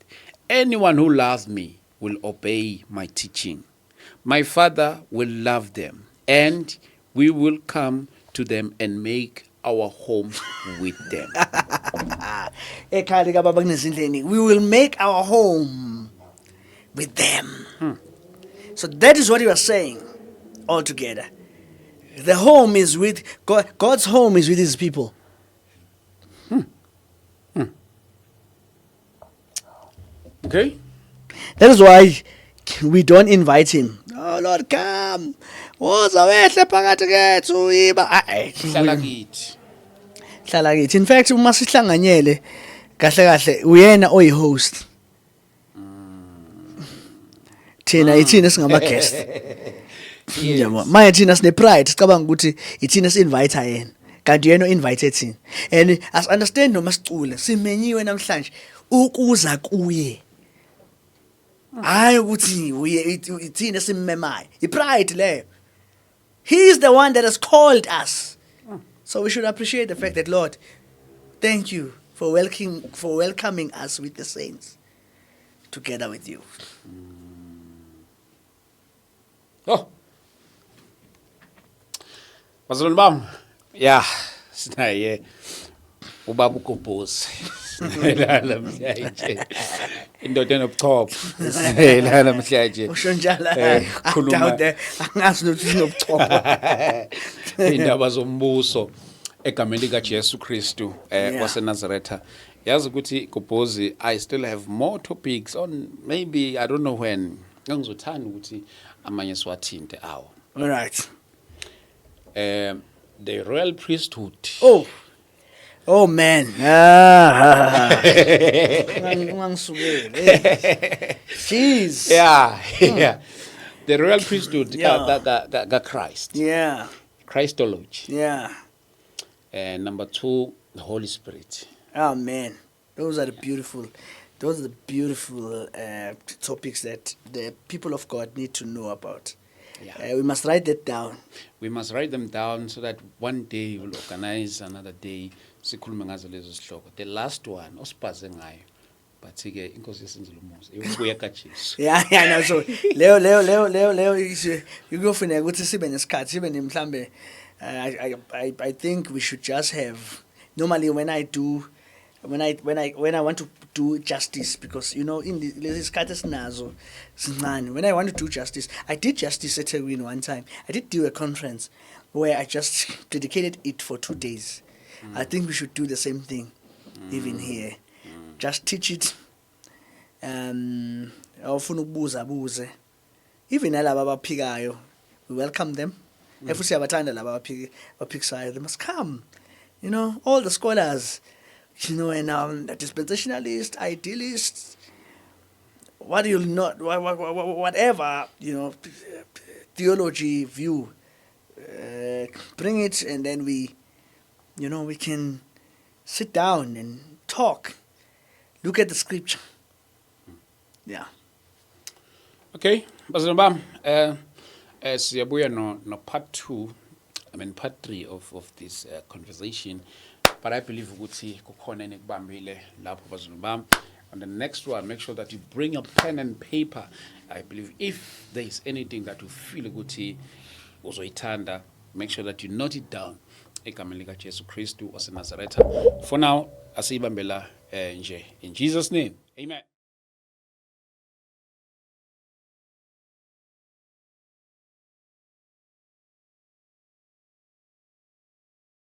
Speaker 1: anyone who loves me will obey my teaching. My Father will love them, and we will come to them and make our home with them.
Speaker 2: Ekhaya likababa kunezindleni, we will make our home with them. So that is what you are saying altogether. The home is with God. God's home is with his people.
Speaker 1: Okay?
Speaker 2: That is why we don't invite him. Oh Lord, come. Woza wehle phakathi kethu iba.
Speaker 1: Hlala kithi.
Speaker 2: Hlala kithi. In fact, uma sihlanganyele kahle kahle uyena oyi-host. Thina ithina singama guest. Yabo. Manje thina sine pride sicabanga ukuthi ithina si-invite yena. Kanti yena o-invite thina. And as understand noma sicule simenyiwe namhlanje ukuza kuye. Hayi ukuthi ithina simmemayo. I-pride leyo. He is the one that has called us. So we should appreciate the fact that, Lord, thank you for welcoming us with the saints together with you.
Speaker 1: Oh. Bazalwane bam. Yeah, sinaye ubaba uGobhozi. La namhlanje. Indoda enobuchopho. La namhlanje.
Speaker 2: Usho njalo
Speaker 1: khuluma
Speaker 2: awude angazi nokuthi unobuchopho.
Speaker 1: indaba zombuso egameni lika Jesu Kristu waseNazaretha. Yazi ukuthi Gobhozi, I still have more topics on, maybe I don't know when. Ngizothanda ukuthi amanye siwathinte awo.
Speaker 2: All right.
Speaker 1: The royal priesthood.
Speaker 2: Oh man. Ungangisukele. Jeez.
Speaker 1: Yeah. The royal priesthood
Speaker 2: Yeah.
Speaker 1: ka Christ.
Speaker 2: Yeah.
Speaker 1: Christology.
Speaker 2: Yeah.
Speaker 1: And number 2, the Holy Spirit.
Speaker 2: Oh man. Those are the beautiful topics that the people of God need to know about.
Speaker 1: Yeah.
Speaker 2: We must write that down.
Speaker 1: We must write them down so that one day we'll organize another day. Sikhulume ngazo lezo sihloko. The last one osipaze ngayo. But ke inkosi yesenzile umuzi. Ibuya kaJesu.
Speaker 2: Yeah, no, so Leo ukuyofuneka ukuthi sibe nesikhathi sibe nemhlambe I think we should just have, normally when I want to do justice, because you know in this sinazo sincane, when I want to do justice, I did justice at Ethekwini one time. I did do a conference where I just dedicated it for 2 days. I think we should do the same thing even here. Just teach it. Awufuna ukubuza buze. Even nalabo abaphikayo, we welcome them. If we see abathanda laba abaphikisayo, they must come. You know, all the scholars, and a dispensationalist, idealist, what you'll not, whatever, theology view, bring it, and then we can sit down and talk, look at the scripture. Yeah.
Speaker 1: Okay, bazalwane bam, siyabuya no part 2, part 3 of this conversation, but I believe ukuthi kukhona enikubambile lapho bazalwane bam. On the next one, make sure that you bring a pen and paper. I believe if there is anything that you feel ukuthi uzoyithanda, make sure that you note it down. Egameni lika Jesu Kristu waseNazaretha. For now, asiyibambela nje. In Jesus' name, amen.